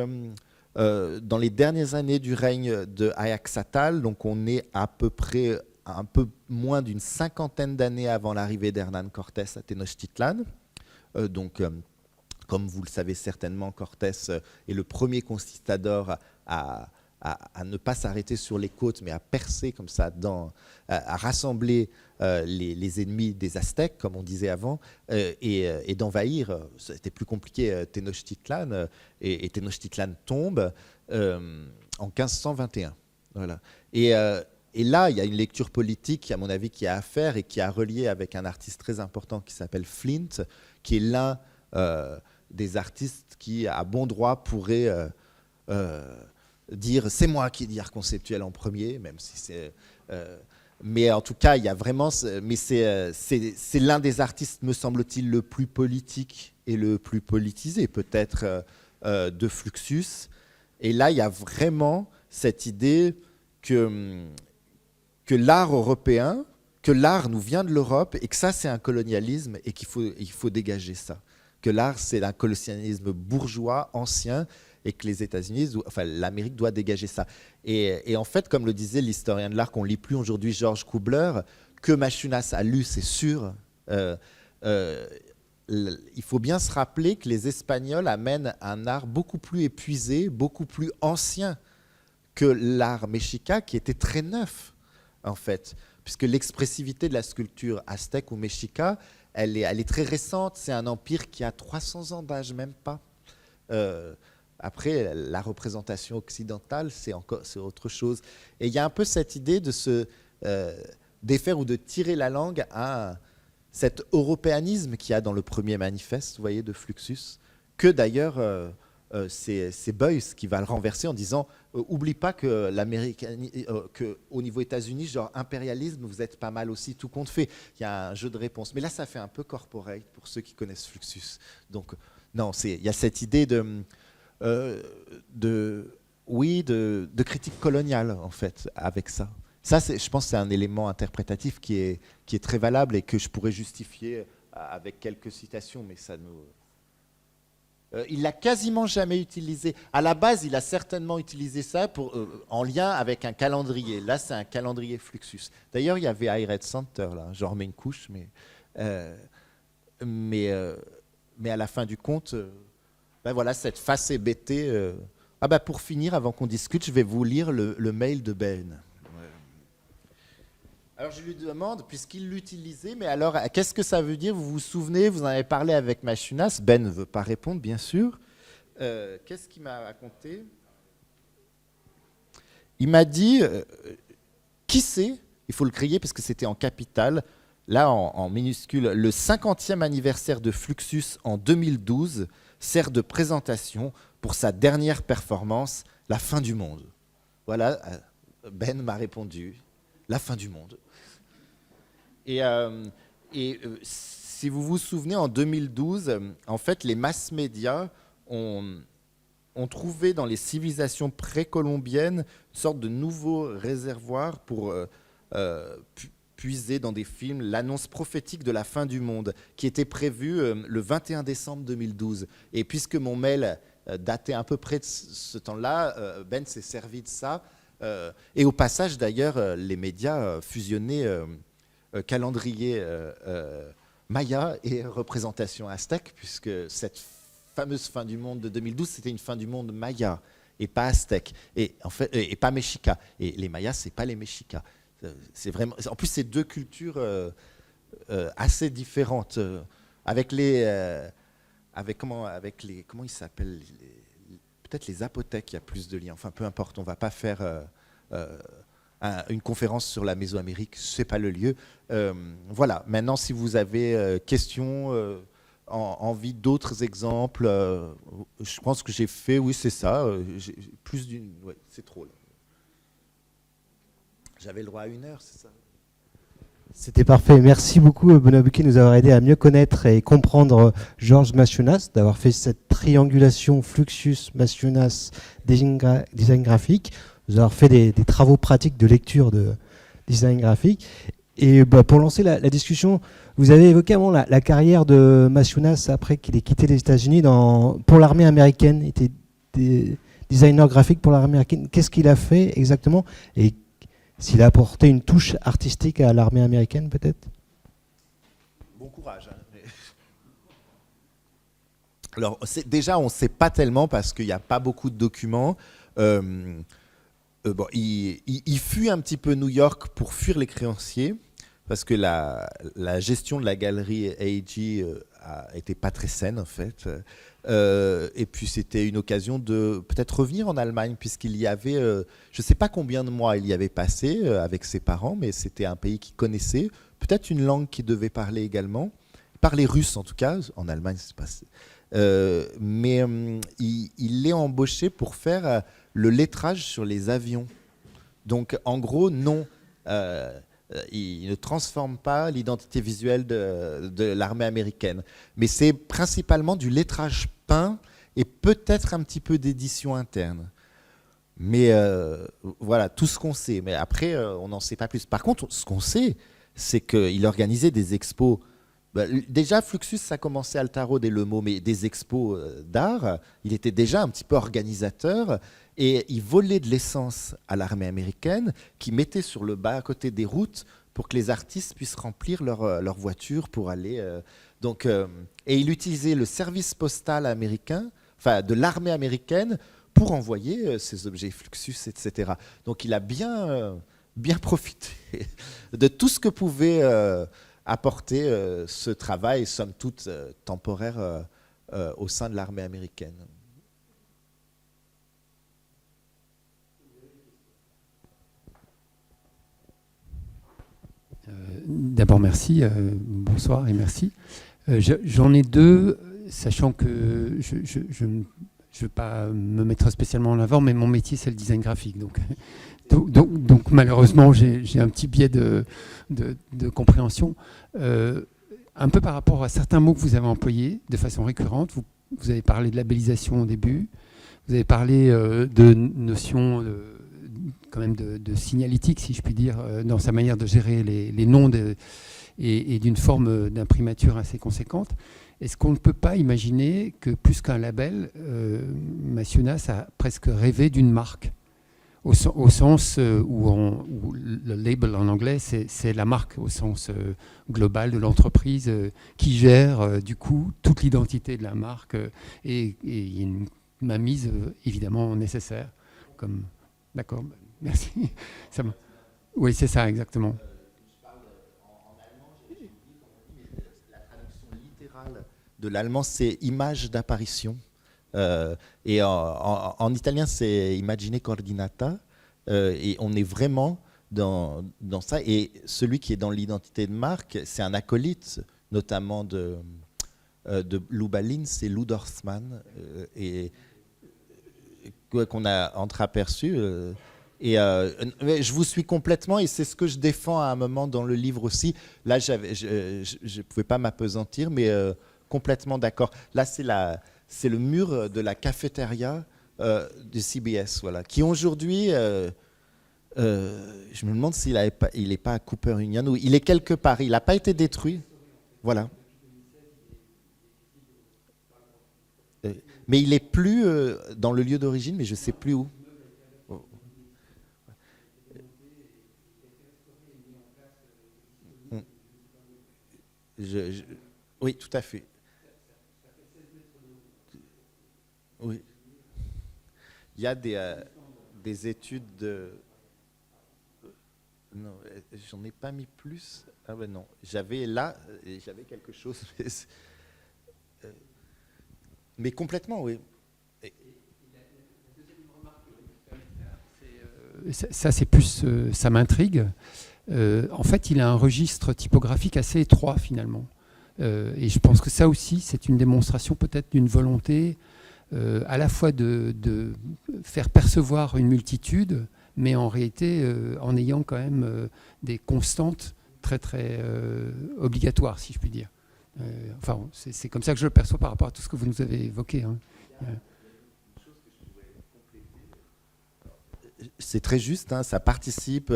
E: dans les dernières années du règne de Ayaxatal. Donc on est à peu près un peu moins d'une 50aine d'années avant l'arrivée d'Hernán Cortés à Tenochtitlan. Comme vous le savez certainement, Cortés est le premier conquistador à ne pas s'arrêter sur les côtes, mais à percer comme ça, à rassembler les ennemis des Aztèques, comme on disait avant, et d'envahir. C'était plus compliqué Tenochtitlan, et Tenochtitlan tombe en 1521. Voilà. Et et là, il y a une lecture politique, à mon avis, qui est à faire et qui est à relier avec un artiste très important qui s'appelle Flint, qui est l'un des artistes qui, à bon droit, pourrait dire « c'est moi qui dis art conceptuel en premier », même si c'est... mais en tout cas, il y a vraiment... Mais c'est l'un des artistes, me semble-t-il, le plus politique et le plus politisé, peut-être, de Fluxus. Et là, il y a vraiment cette idée que l'art européen, que l'art nous vient de l'Europe et que ça, c'est un colonialisme et il faut dégager ça. Que l'art, c'est un colonialisme bourgeois, ancien, et que les États-Unis, enfin l'Amérique doit dégager ça. Et en fait, comme le disait l'historien de l'art qu'on lit plus aujourd'hui, Georges Kubler, que Machunas a lu, c'est sûr. Il faut bien se rappeler que les Espagnols amènent un art beaucoup plus épuisé, beaucoup plus ancien que l'art mexica, qui était très neuf, en fait. Puisque l'expressivité de la sculpture aztèque ou mexica, elle est très récente. C'est un empire qui a 300 ans d'âge, même pas. Après, la représentation occidentale, c'est autre chose. Et il y a un peu cette idée de se défaire ou de tirer la langue à cet européanisme qu'il y a dans le premier manifeste, vous voyez, de Fluxus, que d'ailleurs c'est Beuys qui va le renverser en disant oublie pas que qu'au niveau États-Unis, genre impérialisme, vous êtes pas mal aussi, tout compte fait. Il y a un jeu de réponse. Mais là, ça fait un peu corporate pour ceux qui connaissent Fluxus. Donc, non, il y a cette idée de critique coloniale, en fait, avec ça. Ça, je pense que c'est un élément interprétatif qui est très valable et que je pourrais justifier avec quelques citations, mais ça nous... il l'a quasiment jamais utilisé. À la base, il a certainement utilisé ça en lien avec un calendrier. Là, c'est un calendrier Fluxus. D'ailleurs, il y avait iRed Center, là. J'en remets une couche, mais à la fin du compte... ben voilà, cette face hébétée. Pour finir, avant qu'on discute, je vais vous lire le mail de Ben. Alors je lui demande, puisqu'il l'utilisait, mais alors qu'est-ce que ça veut dire? Vous vous souvenez, vous en avez parlé avec Machunas. Ben ne veut pas répondre, bien sûr. Qu'est-ce qu'il m'a raconté? Il m'a dit, qui c'est? Il faut le crier parce que c'était en capital. Là, en minuscule, le 50e anniversaire de Fluxus en 2012 sert de présentation pour sa dernière performance, La fin du monde. Voilà, Ben m'a répondu, La fin du monde. Et si vous vous souvenez, en 2012, en fait, les masses médias ont trouvé dans les civilisations précolombiennes une sorte de nouveau réservoir pour puiser dans des films l'annonce prophétique de la fin du monde, qui était prévue le 21 décembre 2012. Et puisque mon mail datait à peu près de ce temps-là, Ben s'est servi de ça. Et au passage, d'ailleurs, les médias fusionnaient calendrier maya et représentation aztèque, puisque cette fameuse fin du monde de 2012, c'était une fin du monde maya et pas aztèque, et en fait, et pas mexica. Et les mayas, c'est pas les mexicas. C'est vraiment. En plus, c'est deux cultures assez différentes, avec les comment ils s'appellent, peut-être les Zapotèques. Il y a plus de liens. Enfin, peu importe. On va pas faire une conférence sur la Mésoamérique. C'est pas le lieu. Voilà. Maintenant, si vous avez questions, envie d'autres exemples, je pense que j'ai fait. Oui, c'est ça. Plus d'une. Ouais, c'est trop là. J'avais le droit à 1 heure, c'est ça?
C: C'était parfait. Merci beaucoup, Benoît Buquet, de nous avoir aidé à mieux connaître et comprendre Georges Machunas, d'avoir fait cette triangulation Fluxus, Machunas, design graphique, de nous avoir fait des travaux pratiques de lecture de design graphique. Et pour lancer la discussion, vous avez évoqué avant la carrière de Machunas après qu'il ait quitté les États-Unis pour l'armée américaine. Il était designer graphique pour l'armée américaine. Qu'est-ce qu'il a fait exactement? Et s'il a apporté une touche artistique à l'armée américaine, peut-être?
E: Bon courage. Alors, déjà, on ne sait pas tellement parce qu'il n'y a pas beaucoup de documents. Il fuit un petit peu New York pour fuir les créanciers, parce que la gestion de la galerie AEG était pas très saine en fait. Et puis c'était une occasion de peut-être revenir en Allemagne, puisqu'il y avait, je ne sais pas combien de mois il y avait passé avec ses parents, mais c'était un pays qu'il connaissait, peut-être une langue qu'il devait parler également. Il parlait russe en tout cas, en Allemagne c'est pas... mais il est embauché pour faire le lettrage sur les avions. Donc en gros, non, il ne transforme pas l'identité visuelle de l'armée américaine. Mais c'est principalement du lettrage peint et peut-être un petit peu d'édition interne. Mais voilà, tout ce qu'on sait. Mais après, on n'en sait pas plus. Par contre, ce qu'on sait, c'est qu'il organisait des expos. Déjà, Fluxus, ça commençait à Altaro dès le mot, mais des expos d'art, il était déjà un petit peu organisateur et il volait de l'essence à l'armée américaine qui mettait sur le bas à côté des routes pour que les artistes puissent remplir leur voiture pour aller... et il utilisait le service postal américain, enfin de l'armée américaine, pour envoyer ces objets Fluxus, etc. Donc il a bien profité de tout ce que pouvait... apporter ce travail, somme toute temporaire, au sein de l'armée américaine.
F: D'abord, merci. Bonsoir et merci. J'en ai deux, sachant que je ne veux pas me mettre spécialement en avant, mais mon métier, c'est le design graphique. Donc malheureusement, j'ai un petit biais de compréhension. Un peu par rapport à certains mots que vous avez employés de façon récurrente. Vous avez parlé de labellisation au début. Vous avez parlé de notions quand même de signalétique, si je puis dire, dans sa manière de gérer les noms et d'une forme d'imprimature assez conséquente. Est-ce qu'on ne peut pas imaginer que plus qu'un label, Masiunas a presque rêvé d'une marque ? Au sens où le label en anglais, c'est la marque au sens global de l'entreprise qui gère du coup toute l'identité de la marque et il y a une mainmise évidemment nécessaire. D'accord, merci. Oui, c'est ça exactement.
E: Je parle en allemand, j'ai oublié comment on dit, mais la traduction littérale de l'allemand, c'est image d'apparition. Et en italien, c'est immagine coordinata. Et on est vraiment dans ça. Et celui qui est dans l'identité de marque, c'est un acolyte, notamment de Lubalin, c'est Lou Dorfman, et qu'on a entreaperçu. Je vous suis complètement, et c'est ce que je défends à un moment dans le livre aussi. Là, je ne pouvais pas m'apesantir, mais complètement d'accord. Là, c'est le mur de la cafétéria de CBS, voilà, qui aujourd'hui, je me demande s'il n'est pas à Cooper Union, ou il est quelque part, il n'a pas été détruit. Voilà. Mais il n'est plus dans le lieu d'origine, mais je ne sais plus où. Oui, tout à fait. Oui. Il y a des études de... Non, j'en ai pas mis plus. Ah ben non, j'avais quelque chose. Mais complètement, oui.
F: Ça, c'est plus... ça m'intrigue. En fait, il a un registre typographique assez étroit, finalement. Et je pense que ça aussi, c'est une démonstration peut-être d'une volonté à la fois de faire percevoir une multitude, mais en réalité, en ayant quand même des constantes très, très obligatoires, si je puis dire. Enfin, c'est comme ça que je le perçois par rapport à tout ce que vous nous avez évoqué. Hein.
E: C'est très juste, hein, ça participe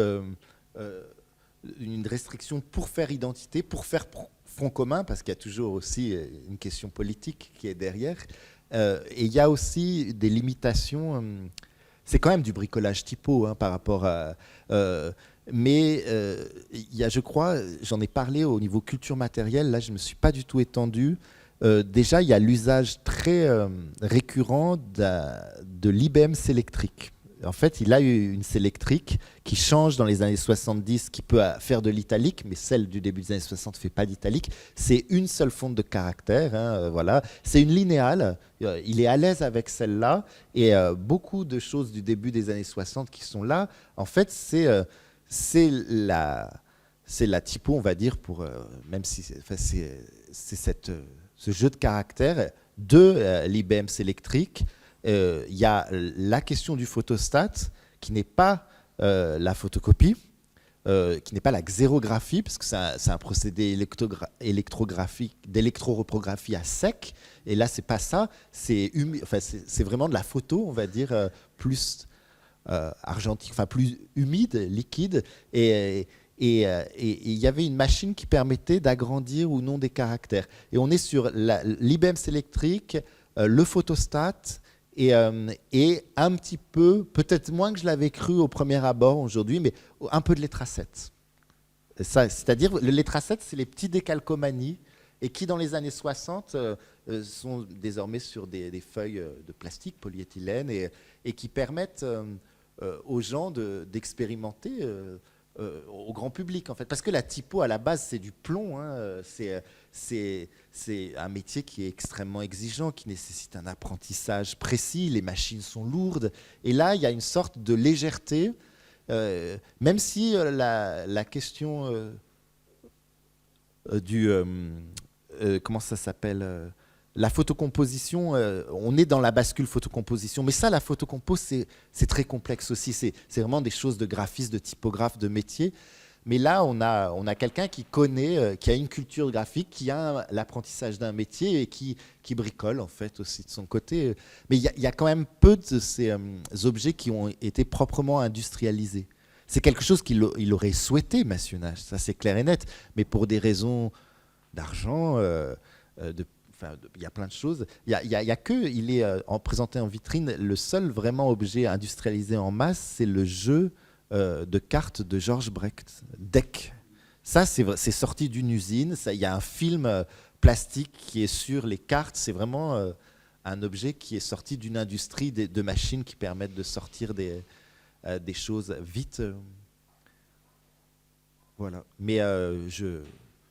E: une restriction pour faire identité, pour faire front commun, parce qu'il y a toujours aussi une question politique qui est derrière. Et il y a aussi des limitations. C'est quand même du bricolage typo par rapport à... mais il y a, je crois, j'en ai parlé au niveau culture matérielle, là je ne me suis pas du tout étendu. Déjà, il y a l'usage très récurrent de l'IBM Selectric. en fait, il a eu une sélectrique qui change dans les années 70, qui peut faire de l'italique, mais celle du début des années 60 ne fait pas d'italique. C'est une seule fonte de caractère, voilà. C'est une linéale. Il est à l'aise avec celle-là. Et beaucoup de choses du début des années 60 qui sont là, en fait, c'est la typo, on va dire, même si c'est ce jeu de caractères de l'IBM sélectrique. Il y a la question du photostat, qui n'est pas la photocopie, qui n'est pas la xérographie, parce que c'est un procédé d'électroreprographie à sec. Et là, c'est pas ça. C'est vraiment de la photo, on va dire, plus argentique, enfin plus humide, liquide. Et il y avait une machine qui permettait d'agrandir ou non des caractères. Et on est sur l'IBM sélectrique, le photostat, et un petit peu, peut-être moins que je l'avais cru au premier abord aujourd'hui, mais un peu de lettre A7. C'est-à-dire, le lettre A7, c'est les petits décalcomanies, et qui, dans les années 60, sont désormais sur des feuilles de plastique, polyéthylène, et qui permettent aux gens d'expérimenter au grand public, en fait. Parce que la typo, à la base, c'est du plomb. C'est un métier qui est extrêmement exigeant, qui nécessite un apprentissage précis. Les machines sont lourdes. Et là, il y a une sorte de légèreté, même si la question comment ça s'appelle la photocomposition, on est dans la bascule photocomposition, mais ça, la photocompo, c'est très complexe aussi. C'est vraiment des choses de graphiste, de typographe, de métier. Mais là, on a quelqu'un qui connaît, qui a une culture graphique, qui a l'apprentissage d'un métier et qui bricole, en fait, aussi de son côté. Mais il y a quand même peu de ces objets qui ont été proprement industrialisés. C'est quelque chose qu'il aurait souhaité, Massionages, ça c'est clair et net, mais pour des raisons d'argent, il y a plein de choses. Il est présenté en vitrine. Le seul vraiment objet industrialisé en masse, c'est le jeu de cartes de Georges Brecht, Deck. Ça, c'est sorti d'une usine. Il y a un film plastique qui est sur les cartes. C'est vraiment un objet qui est sorti d'une industrie de machines qui permettent de sortir des choses vite. Voilà. Mais je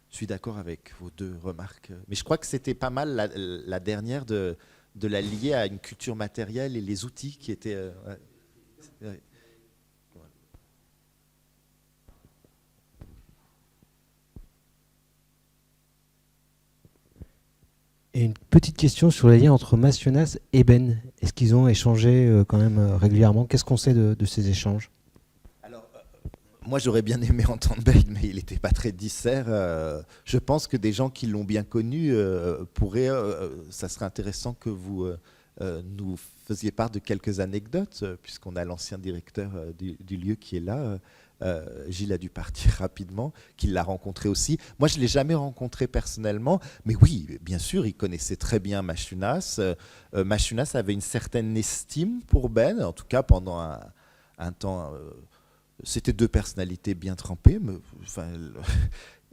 E: suis d'accord avec vos deux remarques. Mais je crois que c'était pas mal la dernière de la lier à une culture matérielle et les outils qui étaient... ouais.
C: Et une petite question sur les liens entre Massionas et Ben. Est-ce qu'ils ont échangé quand même régulièrement? Qu'est-ce qu'on sait de ces échanges?
E: Alors, moi, j'aurais bien aimé entendre Ben, mais il n'était pas très disert. Je pense que des gens qui l'ont bien connu pourraient... ça serait intéressant que vous nous faisiez part de quelques anecdotes, puisqu'on a l'ancien directeur du lieu qui est là. Gilles a dû partir rapidement, qu'il l'a rencontré aussi. Moi, je ne l'ai jamais rencontré personnellement, mais oui, bien sûr, il connaissait très bien Massionas. Massionas avait une certaine estime pour Ben, en tout cas pendant un temps. C'était deux personnalités bien trempées,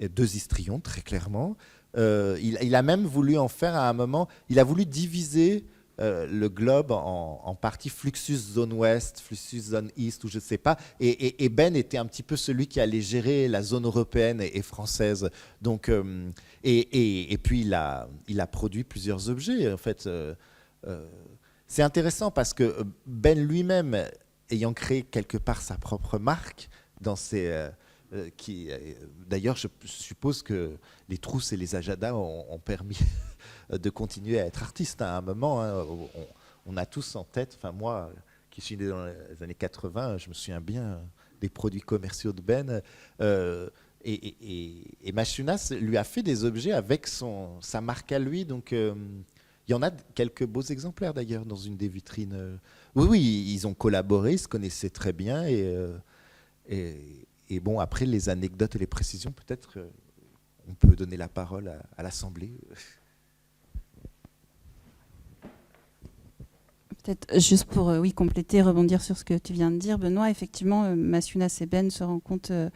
E: deux histrions, très clairement. Il a même voulu en faire à un moment, il a voulu diviser le globe en partie Fluxus zone ouest, Fluxus zone est, ou je ne sais pas. Et Ben était un petit peu celui qui allait gérer la zone européenne et française. Donc, et puis il a produit plusieurs objets. En fait, c'est intéressant parce que Ben lui-même, ayant créé quelque part sa propre marque dans ses... d'ailleurs, je suppose que les trousses et les ajadas ont permis de continuer à être artiste à un moment. On a tous en tête, enfin moi qui suis né dans les années 80, je me souviens bien des produits commerciaux de Ben. Et Massionas lui a fait des objets avec sa marque à lui. Donc il y en a quelques beaux exemplaires d'ailleurs dans une des vitrines. Oui, ils ont collaboré, ils se connaissaient très bien. Et bon, après les anecdotes et les précisions, peut-être on peut donner la parole à l'Assemblée.
G: Peut-être juste pour compléter, rebondir sur ce que tu viens de dire, Benoît, effectivement, Massionas et Ben se rencontrent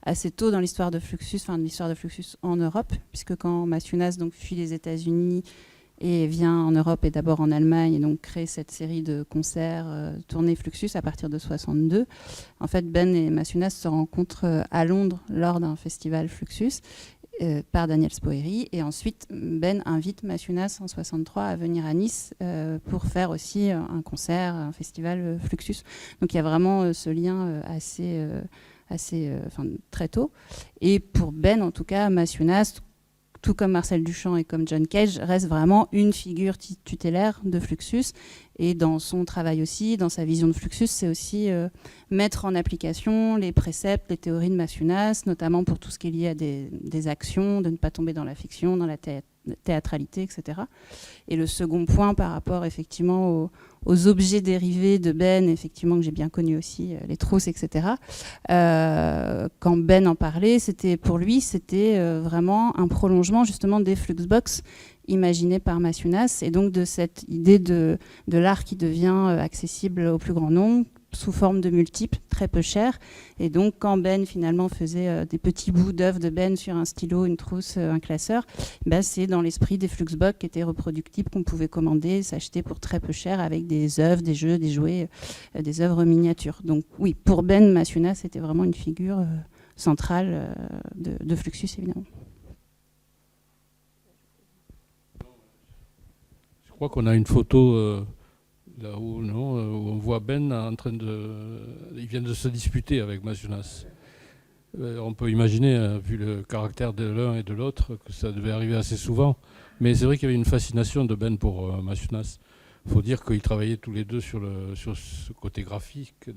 G: assez tôt dans l'histoire de Fluxus, l'histoire de Fluxus en Europe, puisque quand Massionas fuit les États-Unis et vient en Europe et d'abord en Allemagne et donc crée cette série de concerts tournés Fluxus à partir de 62. En fait, Ben et Masunas se rencontrent à Londres lors d'un festival Fluxus par Daniel Spoeri, et ensuite Ben invite Masunas en 63 à venir à Nice pour faire aussi un concert, un festival Fluxus. Donc il y a vraiment ce lien très tôt. Et pour Ben, en tout cas, Masunas, tout comme Marcel Duchamp et comme John Cage, reste vraiment une figure tutélaire de Fluxus. Et dans son travail aussi, dans sa vision de Fluxus, c'est aussi mettre en application les préceptes, les théories de Masunas, notamment pour tout ce qui est lié à des actions, de ne pas tomber dans la fiction, dans la théâtralité, etc. Et le second point par rapport effectivement aux objets dérivés de Ben, effectivement que j'ai bien connu aussi, les trousses, etc. Quand Ben en parlait, pour lui, c'était vraiment un prolongement justement des Fluxbox imaginés par Masunas, et donc de cette idée de l'art qui devient accessible au plus grand nombre, sous forme de multiples, très peu cher. Et donc, quand Ben finalement faisait des petits bouts d'œuvres de Ben sur un stylo, une trousse, un classeur, c'est dans l'esprit des Fluxbox qui étaient reproductibles, qu'on pouvait commander, s'acheter pour très peu cher, avec des œuvres, des jeux, des jouets, des œuvres miniatures. Donc oui, pour Ben, Masunas, c'était vraiment une figure centrale de Fluxus, évidemment.
H: Je crois qu'on a une photo là où on voit Ben en train ils viennent de se disputer avec Masunas. On peut imaginer, vu le caractère de l'un et de l'autre, que ça devait arriver assez souvent. Mais c'est vrai qu'il y avait une fascination de Ben pour Masunas. Il faut dire qu'ils travaillaient tous les deux sur ce côté graphique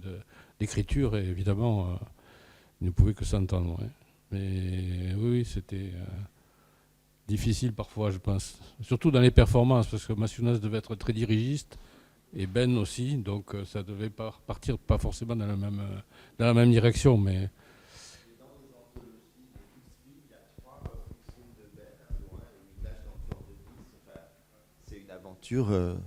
H: d'écriture, et évidemment, ils ne pouvaient que s'entendre. Ouais. Mais oui, c'était difficile parfois, je pense. Surtout dans les performances, parce que Masunas devait être très dirigiste, et Ben aussi, donc ça devait partir pas forcément dans la même direction, mais...
E: C'est une aventure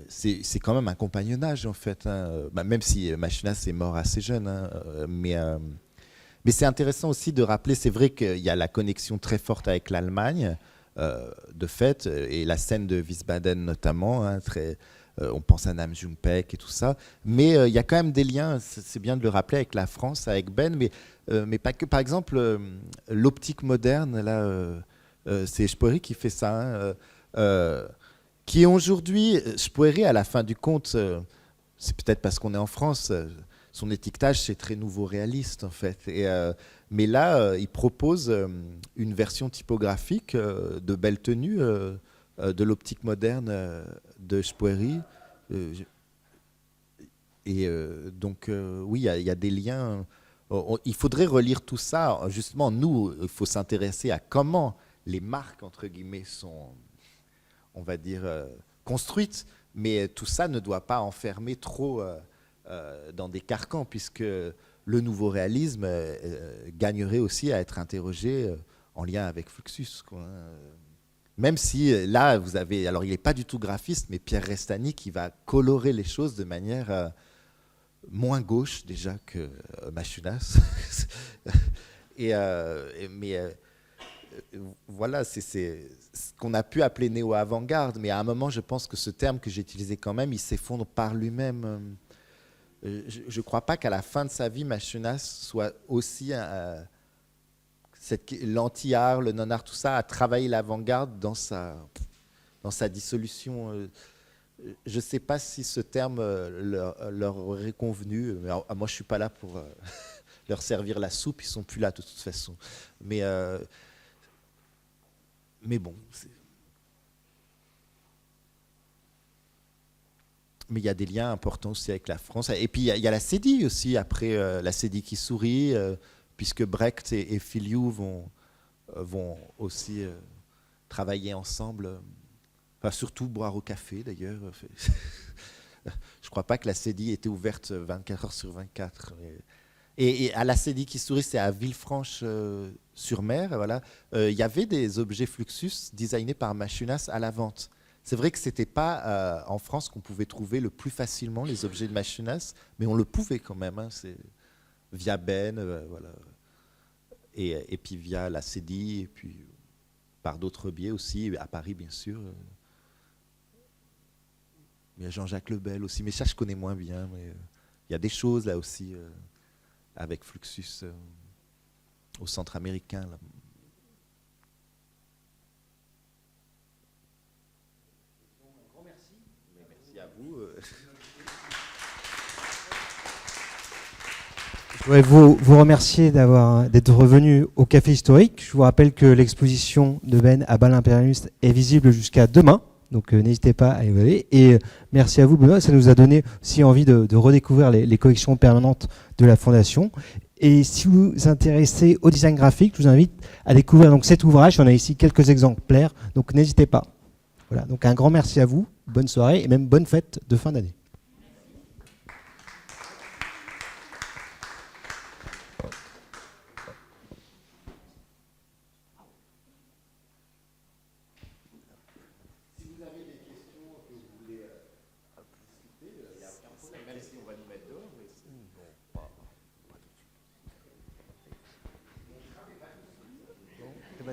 E: c'est quand même un compagnonnage en fait, hein. Même si Masunas est mort assez jeune, hein, mais c'est intéressant aussi de rappeler, c'est vrai qu'il y a la connexion très forte avec l'Allemagne, de fait, et la scène de Wiesbaden notamment, hein, on pense à Nam June Paik et tout ça, mais il y a quand même des liens, c'est bien de le rappeler, avec la France, avec Ben, mais pas que. Par exemple, l'optique moderne, là, c'est Spoeri qui fait ça, hein, qui aujourd'hui, Spoeri, à la fin du compte, c'est peut-être parce qu'on est en France, son étiquetage, c'est très nouveau réaliste, en fait. Mais là, il propose une version typographique de Belle Tenue de l'optique moderne de Spoeri. Donc, oui, il y a des liens. Il faudrait relire tout ça. Justement, nous, il faut s'intéresser à comment les marques, entre guillemets, sont, on va dire, construites. Mais tout ça ne doit pas enfermer trop... dans des carcans, puisque le nouveau réalisme gagnerait aussi à être interrogé en lien avec Fluxus, quoi. Même si là, vous avez... Alors, il n'est pas du tout graphiste, mais Pierre Restani qui va colorer les choses de manière moins gauche déjà que Masunas. Voilà, c'est ce qu'on a pu appeler néo-avant-garde, mais à un moment, je pense que ce terme que j'ai utilisé quand même, il s'effondre par lui-même. Je ne crois pas qu'à la fin de sa vie, Masunas soit aussi l'anti-art, le non-art, tout ça, à travailler l'avant-garde dans sa dissolution. Je ne sais pas si ce terme leur aurait convenu. Mais moi, je ne suis pas là pour leur servir la soupe. Ils ne sont plus là de toute façon. Mais bon... Mais il y a des liens importants aussi avec la France. Et puis, il y a la CEDI aussi, après la CEDI qui sourit, puisque Brecht et Filiou vont aussi travailler ensemble. Enfin, surtout boire au café, d'ailleurs. Je ne crois pas que la CEDI était ouverte 24 heures sur 24. Et à la CEDI qui sourit, c'est à Villefranche-sur-Mer. Voilà. Il y avait des objets Fluxus designés par Masunas à la vente. C'est vrai que ce n'était pas en France qu'on pouvait trouver le plus facilement les objets de Masunas, mais on le pouvait quand même, hein, via Ben, voilà. Et puis via la CEDI, et puis par d'autres biais aussi, à Paris bien sûr. Il y a Jean-Jacques Lebel aussi, mais ça je connais moins bien. Mais il y a des choses là aussi avec Fluxus au centre américain. Là. Un grand merci. Merci à vous.
C: Je voudrais vous remercier d'être revenu au Café Historique. Je vous rappelle que l'exposition de Ben à Bâle Impérialiste est visible jusqu'à demain. Donc n'hésitez pas à y aller. Et merci à vous Benoît, ça nous a donné aussi envie de redécouvrir les collections permanentes de la Fondation. Et si vous vous intéressez au design graphique, je vous invite à découvrir donc cet ouvrage. On a ici quelques exemplaires, donc n'hésitez pas. Voilà, donc un grand merci à vous, bonne soirée et même bonne fête de fin d'année.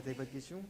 C: T'avais pas de questions ?